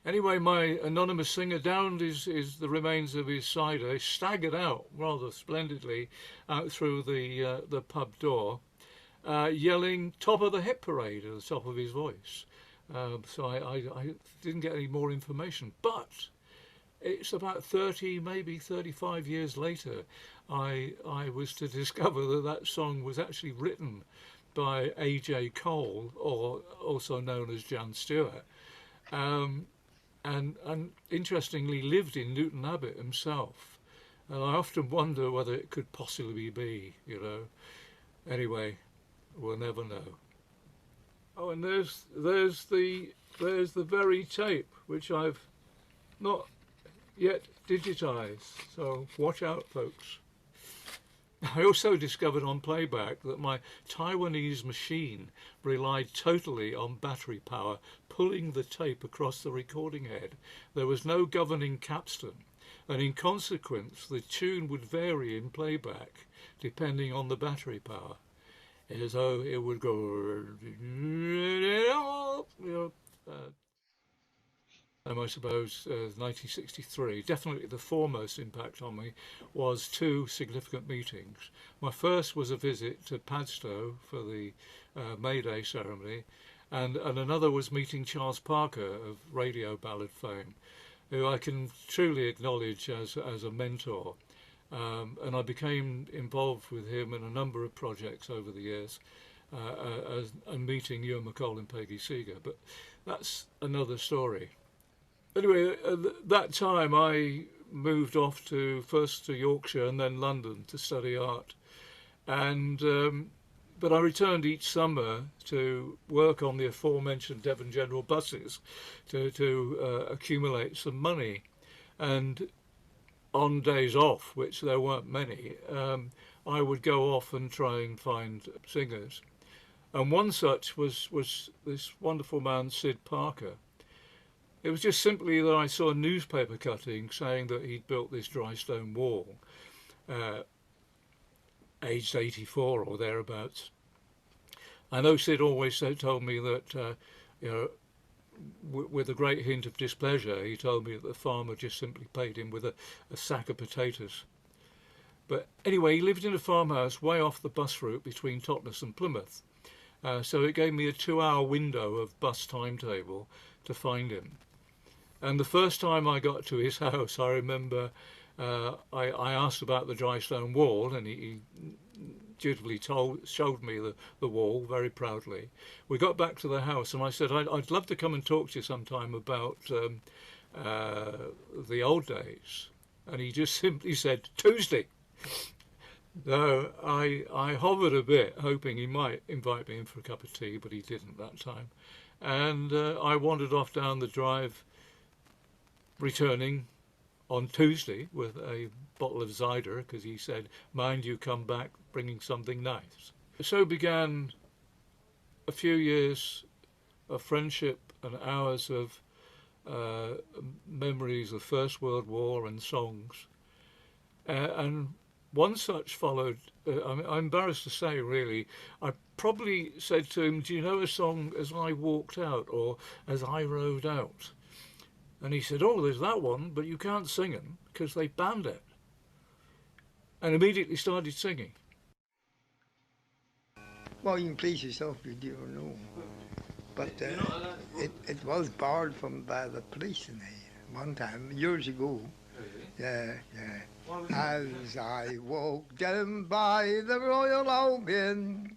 Anyway, my anonymous singer downed the remains of his cider. He staggered out rather splendidly out through the pub door, yelling "Top of the Hit Parade" at the top of his voice. So I didn't get any more information. But it's about 30, maybe 35 years later, I was to discover that song was actually written by A.J. Cole, or also known as Jan Stewart. And interestingly lived in Newton Abbot himself. And I often wonder whether it could possibly be, you know. Anyway, we'll never know. Oh, and there's the very tape which I've not yet digitized. So watch out, folks. I also discovered on playback that my Taiwanese machine relied totally on battery power, pulling the tape across the recording head. There was no governing capstan, and in consequence the tune would vary in playback depending on the battery power. So it would go, I suppose 1963, definitely the foremost impact on me was two significant meetings. My first was a visit to Padstow for the May Day ceremony, and another was meeting Charles Parker of radio ballad fame, who I can truly acknowledge as a mentor. And I became involved with him in a number of projects over the years, and meeting Ewan McCall and Peggy Seeger, but that's another story. Anyway, at that time I moved off first to Yorkshire and then London to study art, and but I returned each summer to work on the aforementioned Devon General buses to accumulate some money. And on days off, which there weren't many, I would go off and try and find singers. And one such was this wonderful man, Sid Parker. It was just simply that I saw a newspaper cutting saying that he'd built this dry stone wall, aged 84 or thereabouts. I know Sid always told me that, you know, with a great hint of displeasure, he told me that the farmer just simply paid him with a sack of potatoes. But anyway, he lived in a farmhouse way off the bus route between Totnes and Plymouth. So it gave me a 2-hour window of bus timetable to find him. And the first time I got to his house, I remember I asked about the dry stone wall, and he dutifully showed me the wall very proudly. We got back to the house, and I said, I'd love to come and talk to you sometime about the old days. And he just simply said, Tuesday. So I hovered a bit, hoping he might invite me in for a cup of tea, but he didn't that time. And I wandered off down the drive, returning on Tuesday with a bottle of cider, because he said, mind you come back bringing something nice. So began a few years of friendship and hours of memories of First World War and songs. And one such followed. I'm embarrassed to say, really, I probably said to him, "Do you know a song as I walked out or as I rode out?" And he said, "Oh, there's that one, but you can't sing it because they banned it." And immediately started singing. Well, you can please yourself if you do know. But it was barred from by the police in there one time, years ago. Yeah. As I walked down by the Royal Oquinn,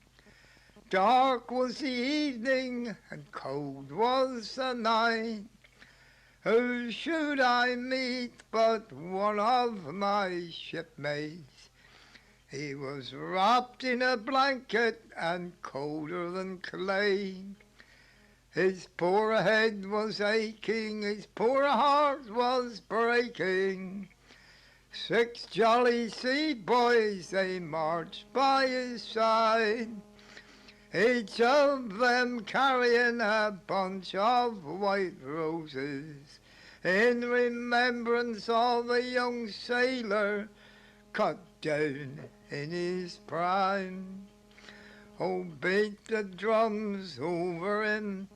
dark was the evening and cold was the night. Who should I meet but one of my shipmates? He was wrapped in a blanket and colder than clay. His poor head was aching, his poor heart was breaking. 6 jolly sea boys, they marched by his side, each of them carrying a bunch of white roses, in remembrance of a young sailor cut down in his prime. Oh, beat the drums over him,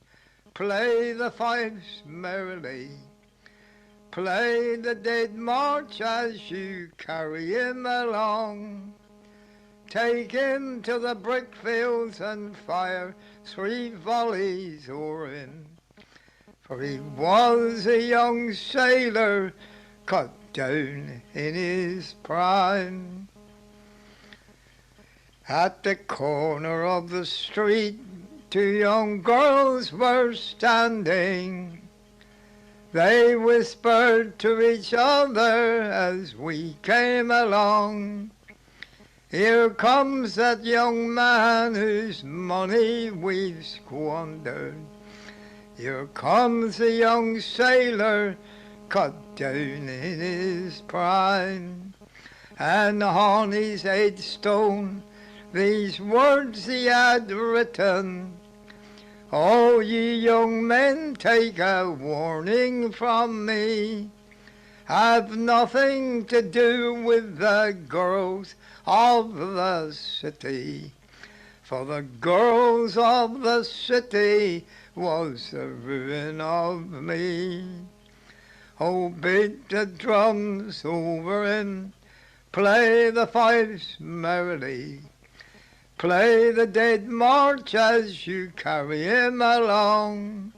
play the fifes merrily, play the dead march as you carry him along. Take him to the brick fields and fire 3 volleys o'er him, for he was a young sailor cut down in his prime. At the corner of the street 2 young girls were standing. They whispered to each other as we came along, "Here comes that young man whose money we've squandered. Here comes a young sailor cut down in his prime." And on his headstone these words he had written, "Oh, ye young men, take a warning from me. Have nothing to do with the girls of the city, for the girls of the city was the ruin of me." Oh, beat the drums over him, play the fifes merrily, play the dead march as you carry him along.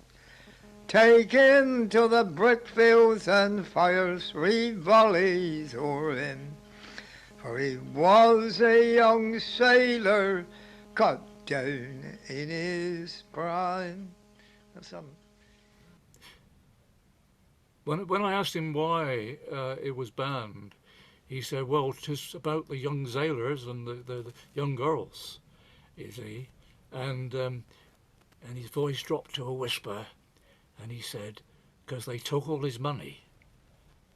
Take him to the brick fields and fire 3 volleys o'er him, for he was a young sailor cut down in his prime. That's something. When I asked him why it was banned, he said, "Well, 'tis about the young sailors and the young girls, you see." And his voice dropped to a whisper, and he said, "Because they took all his money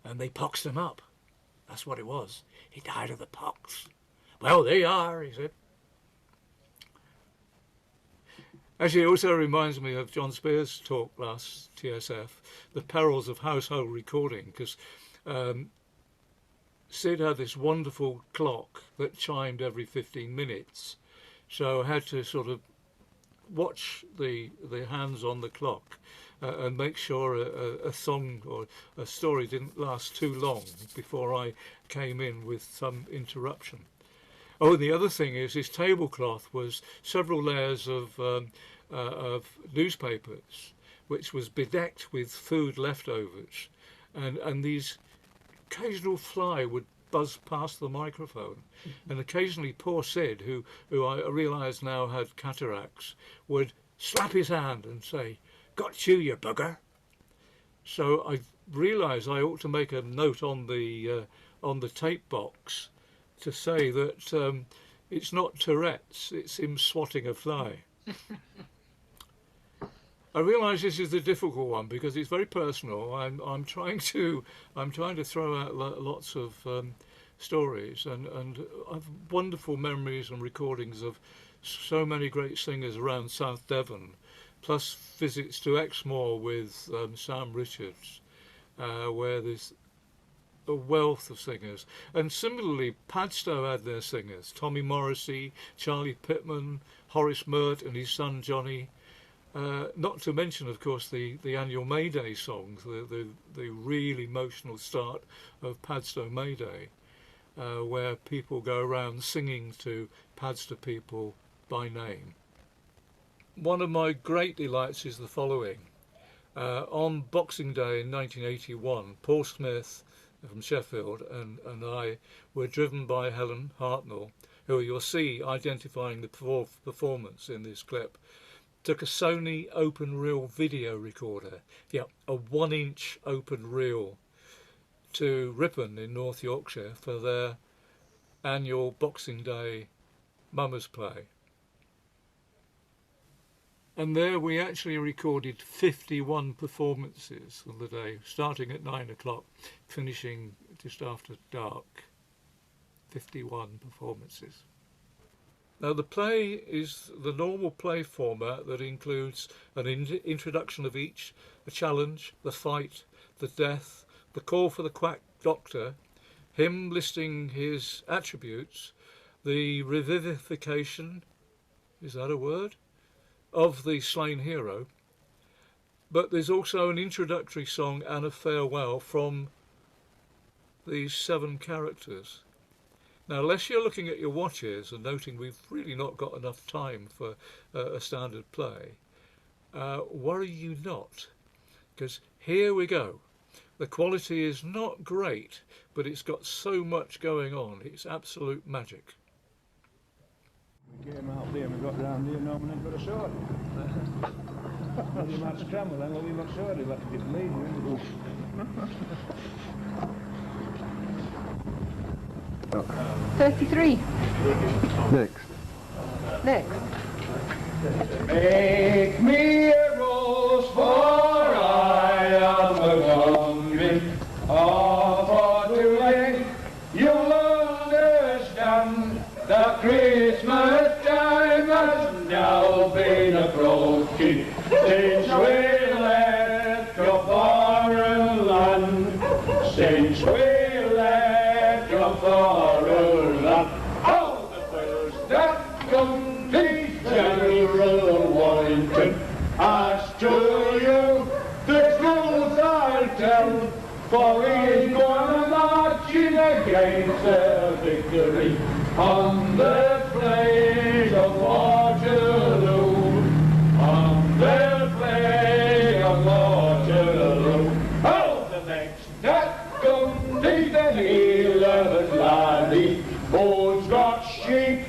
and they poxed him up. That's what it was. He died of the pox." "Well, there you are," he said. Actually, it also reminds me of John Spears' talk last TSF, the perils of household recording, because Sid had this wonderful clock that chimed every 15 minutes. So I had to sort of watch the hands on the clock and make sure a song or a story didn't last too long before I came in with some interruption. Oh, and the other thing is his tablecloth was several layers of newspapers, which was bedecked with food leftovers, and these occasional fly would buzz past the microphone, and occasionally poor Sid, who I realise now had cataracts, would slap his hand and say, "Got you, you bugger." So I realised I ought to make a note on the tape box to say that it's not Tourette's, it's him swatting a fly. I realise this is the difficult one because it's very personal. I'm trying to throw out lots of stories, and I've wonderful memories and recordings of so many great singers around South Devon, plus visits to Exmoor with Sam Richards, where there's a wealth of singers. And similarly, Padstow had their singers, Tommy Morrissey, Charlie Pittman, Horace Mert and his son Johnny. Not to mention, of course, the annual May Day songs, the really emotional start of Padstow May Day, where people go around singing to Padstow people by name. One of my great delights is the following. On Boxing Day in 1981, Paul Smith from Sheffield and I were driven by Helen Hartnell, who you'll see identifying the performance in this clip, took a Sony open reel video recorder, a 1-inch open reel, to Ripon in North Yorkshire for their annual Boxing Day Mummers Play. And there we actually recorded 51 performances on the day, starting at 9 o'clock, finishing just after dark. 51 performances. Now the play is the normal play format that includes an introduction of each, a challenge, the fight, the death, the call for the quack doctor, him listing his attributes, the revivification, is that a word? Of the slain hero, but there's also an introductory song and a farewell from these 7 characters. Now, unless you're looking at your watches and noting we've really not got enough time for a standard play, worry you not, because here we go. The quality is not great, but it's got so much going on. It's absolute magic. We came out there and we got round here and no one had got a sword. Well, you might scramble then, well, we got sword, we'll have to get lead. 33. Next. Next. Make me a rose, for I am hungry. For today you'll understand that Christmas time has now been approaching since we left your foreign land. Since we left your foreign land. All the fellows that come to General Warrington, as to you the truth I'll tell, for he's going marching against the victory on the plains of Waterloo, on the plains of Waterloo. Oh, the next that comes is the 11th laddie, who's got sheep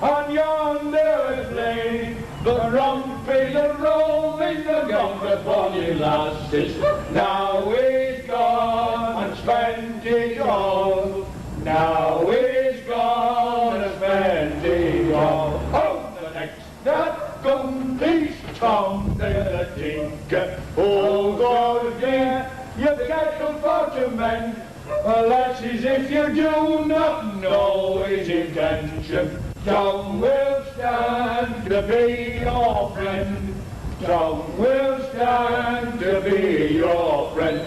on yonder plain. The rumpy, the roving, the younger bonny lasses, now he's gone and spent it all. Now he's gone and spent it all. Oh, the next that comes is Tom the tinker. Oh, God, yeah, you've kettle for to mend. Well, that's as if you do not know his intention. Tom will stand to be your friend. Tom will stand to be your friend.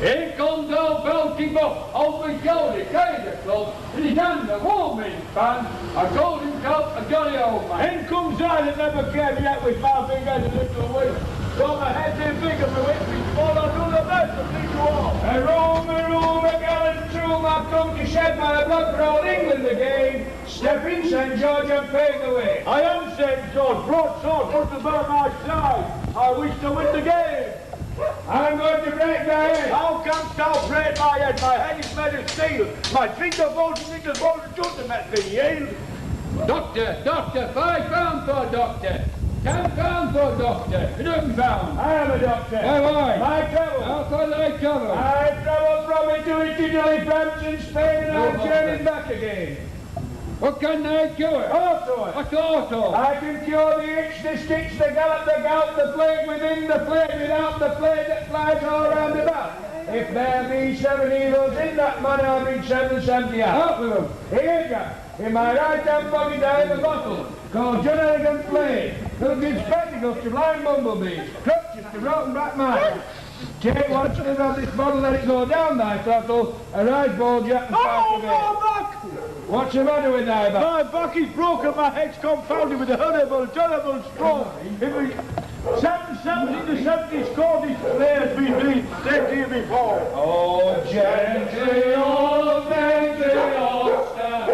Here comes old Belty Buff, over his shoulder, carries a club, in his hand a warming pan, a golden cup, a jolly old man. In comes I that never cared yet with my big head and little wheel. Got my head too big and my whip is full, I do the best of these all. A room, a gallant tomb, I've come to shed my blood for old England again. Step in, St. George, and pave the way. I am St. George, broadsword, put the bar my side. I wish to win the game. I'm going to break my head. How canst thou break my head? My head is made of steel. My finger bones and little bones to make me yield. Doctor, doctor, £5 for a doctor. £10 for a doctor. £11. I am a doctor. Why? My trouble. How far did I travel? I travel from Italy, France, and Spain, and I'm journeying back again. What can I cure? Orthor. What's orthor? I can cure the itch, the stitch, the gallop, the gout, the plague within, the plague without, the plague that flies all round about. If there be 7 evils in that man, I'll read 770 out. Out with them. Here, Jack. In my right hand pocket I have a bottle called John Elegant Plague. Little good spectacles to blind bumblebees, crutches to rotten black mice. Take one slip of this bottle, let it go down thy throttle, and ride bold Jack and fight the back. What's the matter with thy back? My back is broken, my head's confounded with a horrible, terrible stroke. If we... 70 Scottish players been beat, stayed here before. Oh, gently, oh, gently, oh, stand.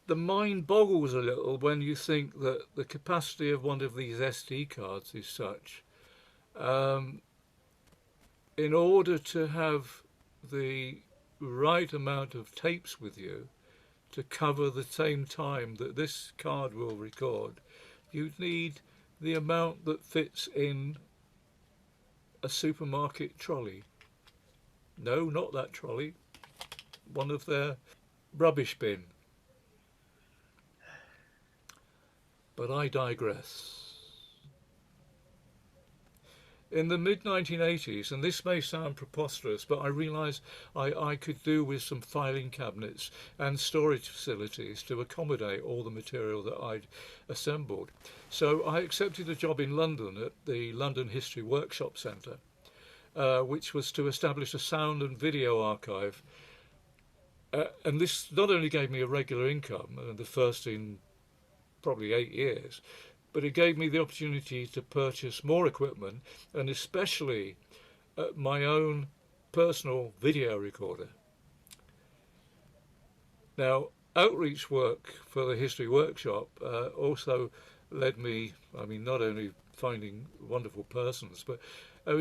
The mind boggles a little when you think that the capacity of one of these SD cards is such. In order to have the right amount of tapes with you to cover the same time that this card will record, you need the amount that fits in a supermarket trolley. No, not that trolley. One of their rubbish bin. But I digress. In the mid-1980s, and this may sound preposterous, but I realised I could do with some filing cabinets and storage facilities to accommodate all the material that I'd assembled. So I accepted a job in London at the London History Workshop Centre, which was to establish a sound and video archive. And this not only gave me a regular income, the first in probably 8 years, but it gave me the opportunity to purchase more equipment and especially my own personal video recorder. Now, outreach work for the History Workshop also led me, not only finding wonderful persons, but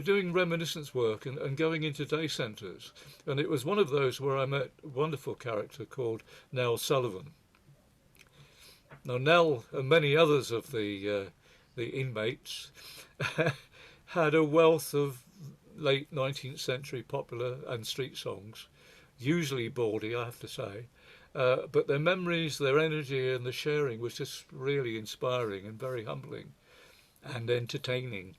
doing reminiscence work and going into day centres. And it was one of those where I met a wonderful character called Sullivan. Now, Nell and many others of the inmates had a wealth of late 19th century popular and street songs, usually bawdy, I have to say, but their memories, their energy and the sharing was just really inspiring and very humbling and entertaining.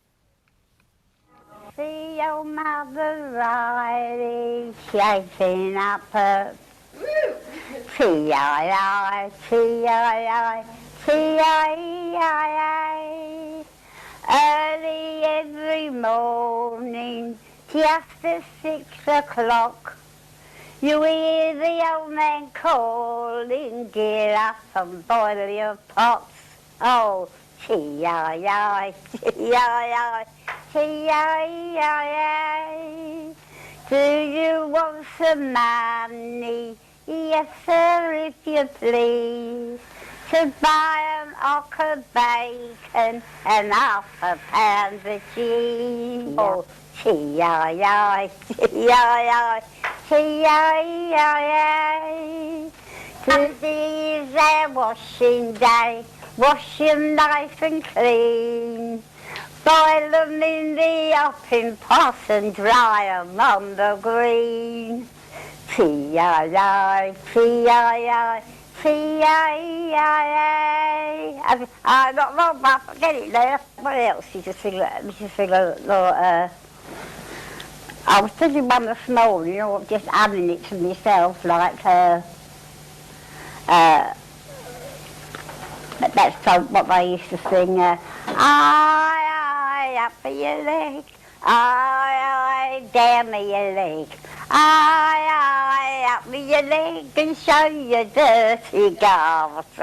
See your mother riding, shaping up her T-I-I, T-I-I, T-I-I-I. Early every morning, just at 6 o'clock, you hear the old man calling, get up and boil your pots. Oh, T-I-I, T-I-I, T-I-I-I. Do you want some money? Yes, sir, if you please, to buy an ock of bacon and half a pound of cheese. Oh, T-I-I, T-I-I, T-I-I-I. Today's our washing day, wash them nice and clean. Boil them in the hopping pot and dry them on the green. T-I-I, T-I-I, T-I-I-I. I got wrong, but I forget it now. What else did you sing? I was thinking one this morning, just adding it to myself, like, but that's what they used to sing, aye, up your leg, aye, down your leg, aye, up your leg and show your dirty garments.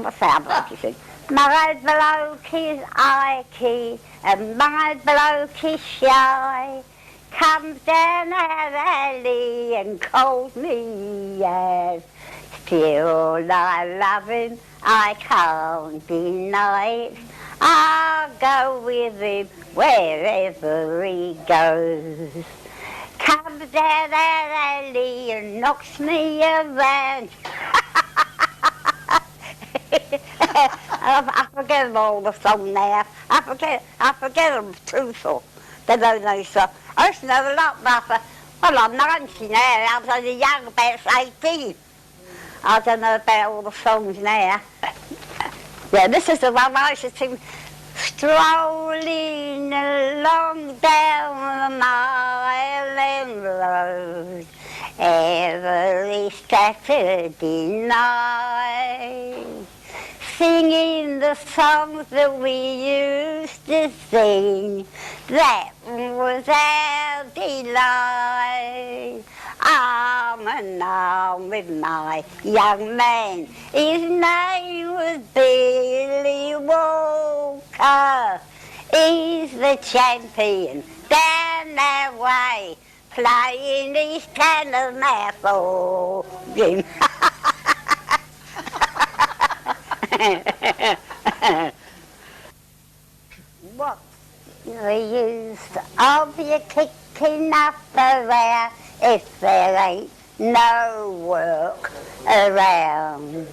What's that bloke you sing? My bloke is ikey and my bloke is shy. Comes down our alley and calls me yes. Still I love him, I can't deny it. I'll go with him wherever he goes. Comes down our alley and knocks me around. I forget all the song now. I forget them truthful. They don't know so. I used to know a lot, but well, I'm 90 now. I was only young, about 18. I don't know about all the songs now. Yeah, this is the one I used to sing. Strolling along down the Island Road every Saturday night, singing the songs that we used to sing. That was our delight. Arm in arm with my young man. His name was Billy Walker. He's the champion down that way, playing his tenor mouth organ. What's the use of you kicking up around if there ain't no work around?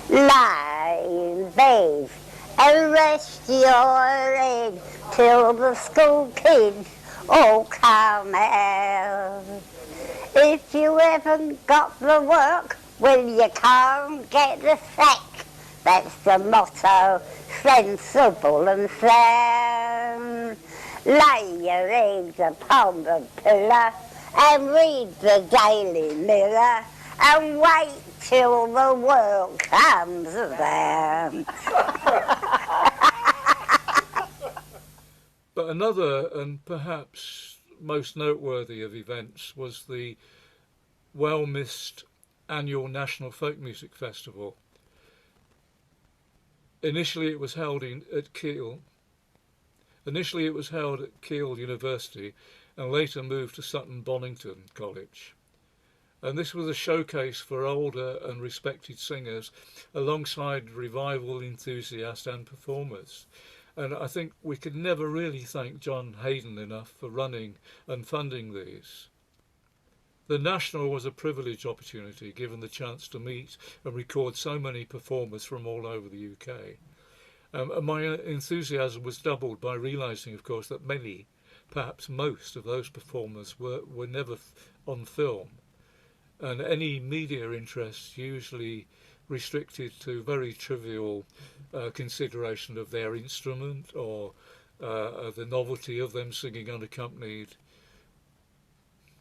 Lie in bed and rest your head till the school kids all come out. If you haven't got the work, well, you can't get the sack. That's the motto, sensible and sound. Lay your heads upon the pillow and read the Daily Mirror and wait till the world comes around. But another and perhaps most noteworthy of events was the well-missed annual National Folk Music Festival. Initially it was held at Keele University and later moved to Sutton Bonington College. And this was a showcase for older and respected singers alongside revival enthusiasts and performers. And I think we could never really thank John Hayden enough for running and funding these. The National was a privileged opportunity, given the chance to meet and record so many performers from all over the UK. And my enthusiasm was doubled by realising, of course, that many, perhaps most of those performers were never on film. And any media interest usually restricted to very trivial consideration of their instrument or the novelty of them singing unaccompanied.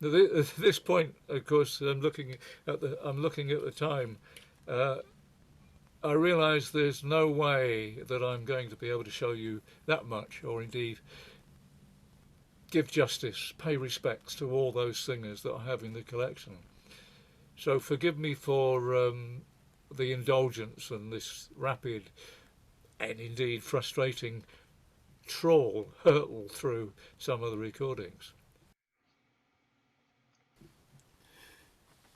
At this point, of course, I'm looking at the time. I realise there's no way that I'm going to be able to show you that much, or indeed give justice, pay respects to all those singers that I have in the collection. So forgive me for the indulgence and this rapid and indeed frustrating hurtle through some of the recordings.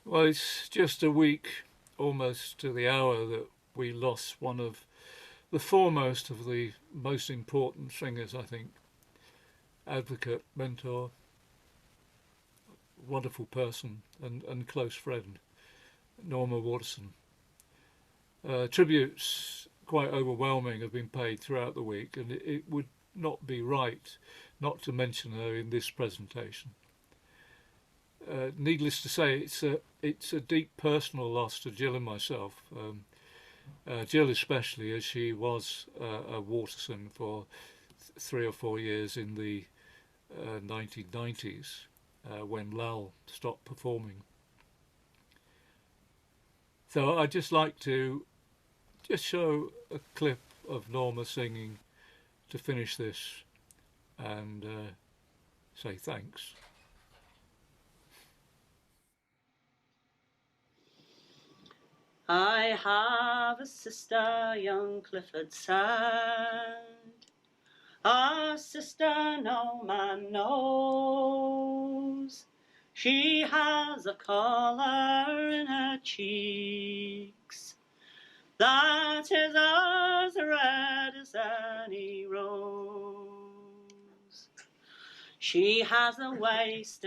Well, it's just a week almost to the hour that we lost one of the foremost of the most important singers, I think. Advocate, mentor, wonderful person and close friend, Norma Waterson. Tributes quite overwhelming have been paid throughout the week, and it would not be right not to mention her in this presentation. Needless to say, it's a deep personal loss to Jill and myself. Jill especially, as she was a Waterson for 3 or 4 years in the 1990s when Lal stopped performing. So I'd just like to show a clip of Norma singing to finish this and say thanks. I have a sister, young Clifford said, a sister no man knows. She has a colour in her cheeks that is as red as any rose. She has a waist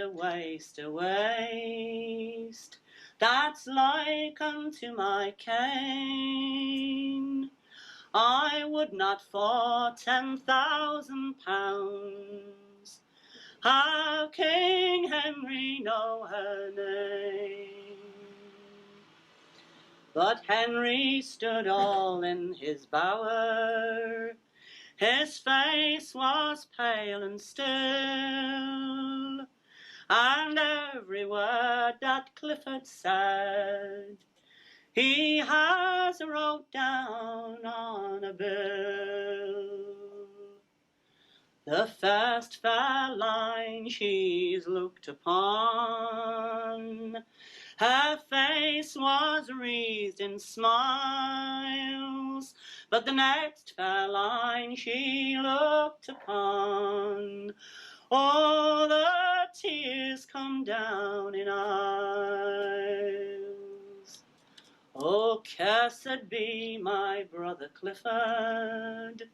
that's like unto my cane. I would not for £10,000 have King Henry know her name. But Henry stood all in his bower, his face was pale and still, and every word that Clifford said he has wrote down on a bill. The first fair line she's looked upon, her face was wreathed in smiles, but the next fair line she looked upon, oh, the tears come down in aisles. Oh, cursed be my brother Clifford,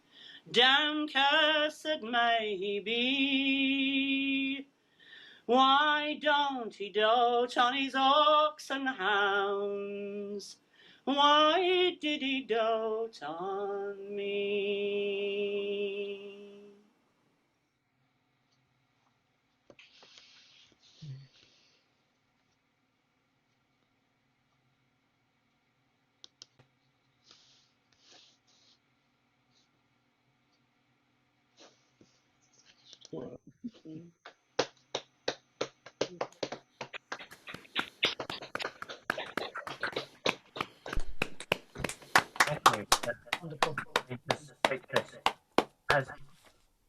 damn cursed may he be. Why don't he dote on his ox and hounds? Why did he dote on me? Thank you. That's wonderful. As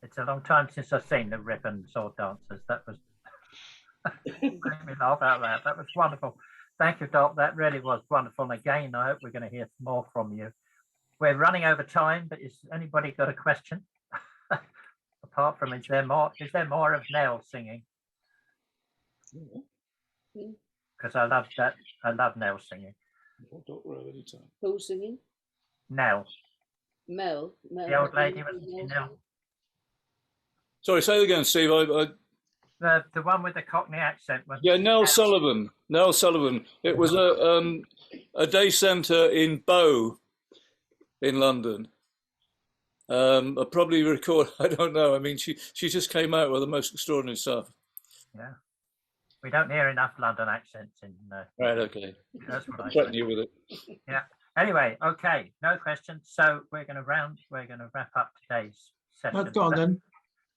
it's a long time since I've seen the ribbon sword dancers. That was made me laugh out loud. That was wonderful. Thank you, Doc. That really was wonderful. And again, I hope we're going to hear more from you. We're running over time, but has anybody got a question? Apart from, is there more of Nell singing? Because I love that. I love Nell singing. Who's singing? Nell. Mel. The old lady was Nell. Sorry, say it again, Steve. The one with the Cockney accent. Yeah, Nell Sullivan. Nell Sullivan. It was a day centre in Bow, in London. I probably record. I don't know. I mean, she just came out with the most extraordinary stuff. Yeah, we don't hear enough London accents in. Right. Okay. That's what I threaten you with it. Yeah. Anyway, okay, no questions. So we're going to wrap up today's session. That's gone then.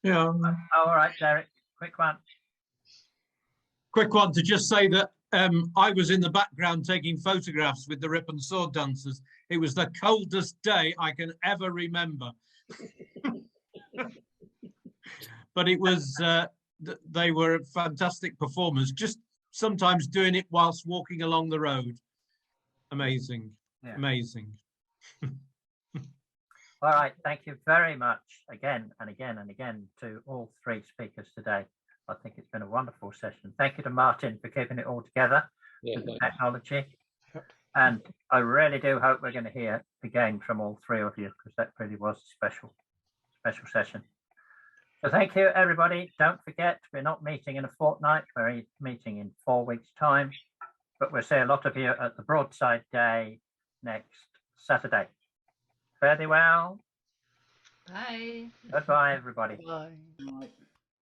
Yeah. All right, Derek. Quick one. Quick one to just say that I was in the background taking photographs with the Rip and Sword dancers. It was the coldest day I can ever remember. But it was, they were fantastic performers, just sometimes doing it whilst walking along the road. Amazing, amazing. All right, thank you very much again and again and again to all three speakers today. I think it's been a wonderful session. Thank you to Martin for keeping it all together with the technology. And I really do hope we're going to hear again from all three of you, because that really was a special session. So thank you, everybody. Don't forget, we're not meeting in a fortnight. We're meeting in 4 weeks' time. But we'll see a lot of you at the Broadside Day next Saturday. Fare thee well. Bye. Goodbye, everybody. Bye.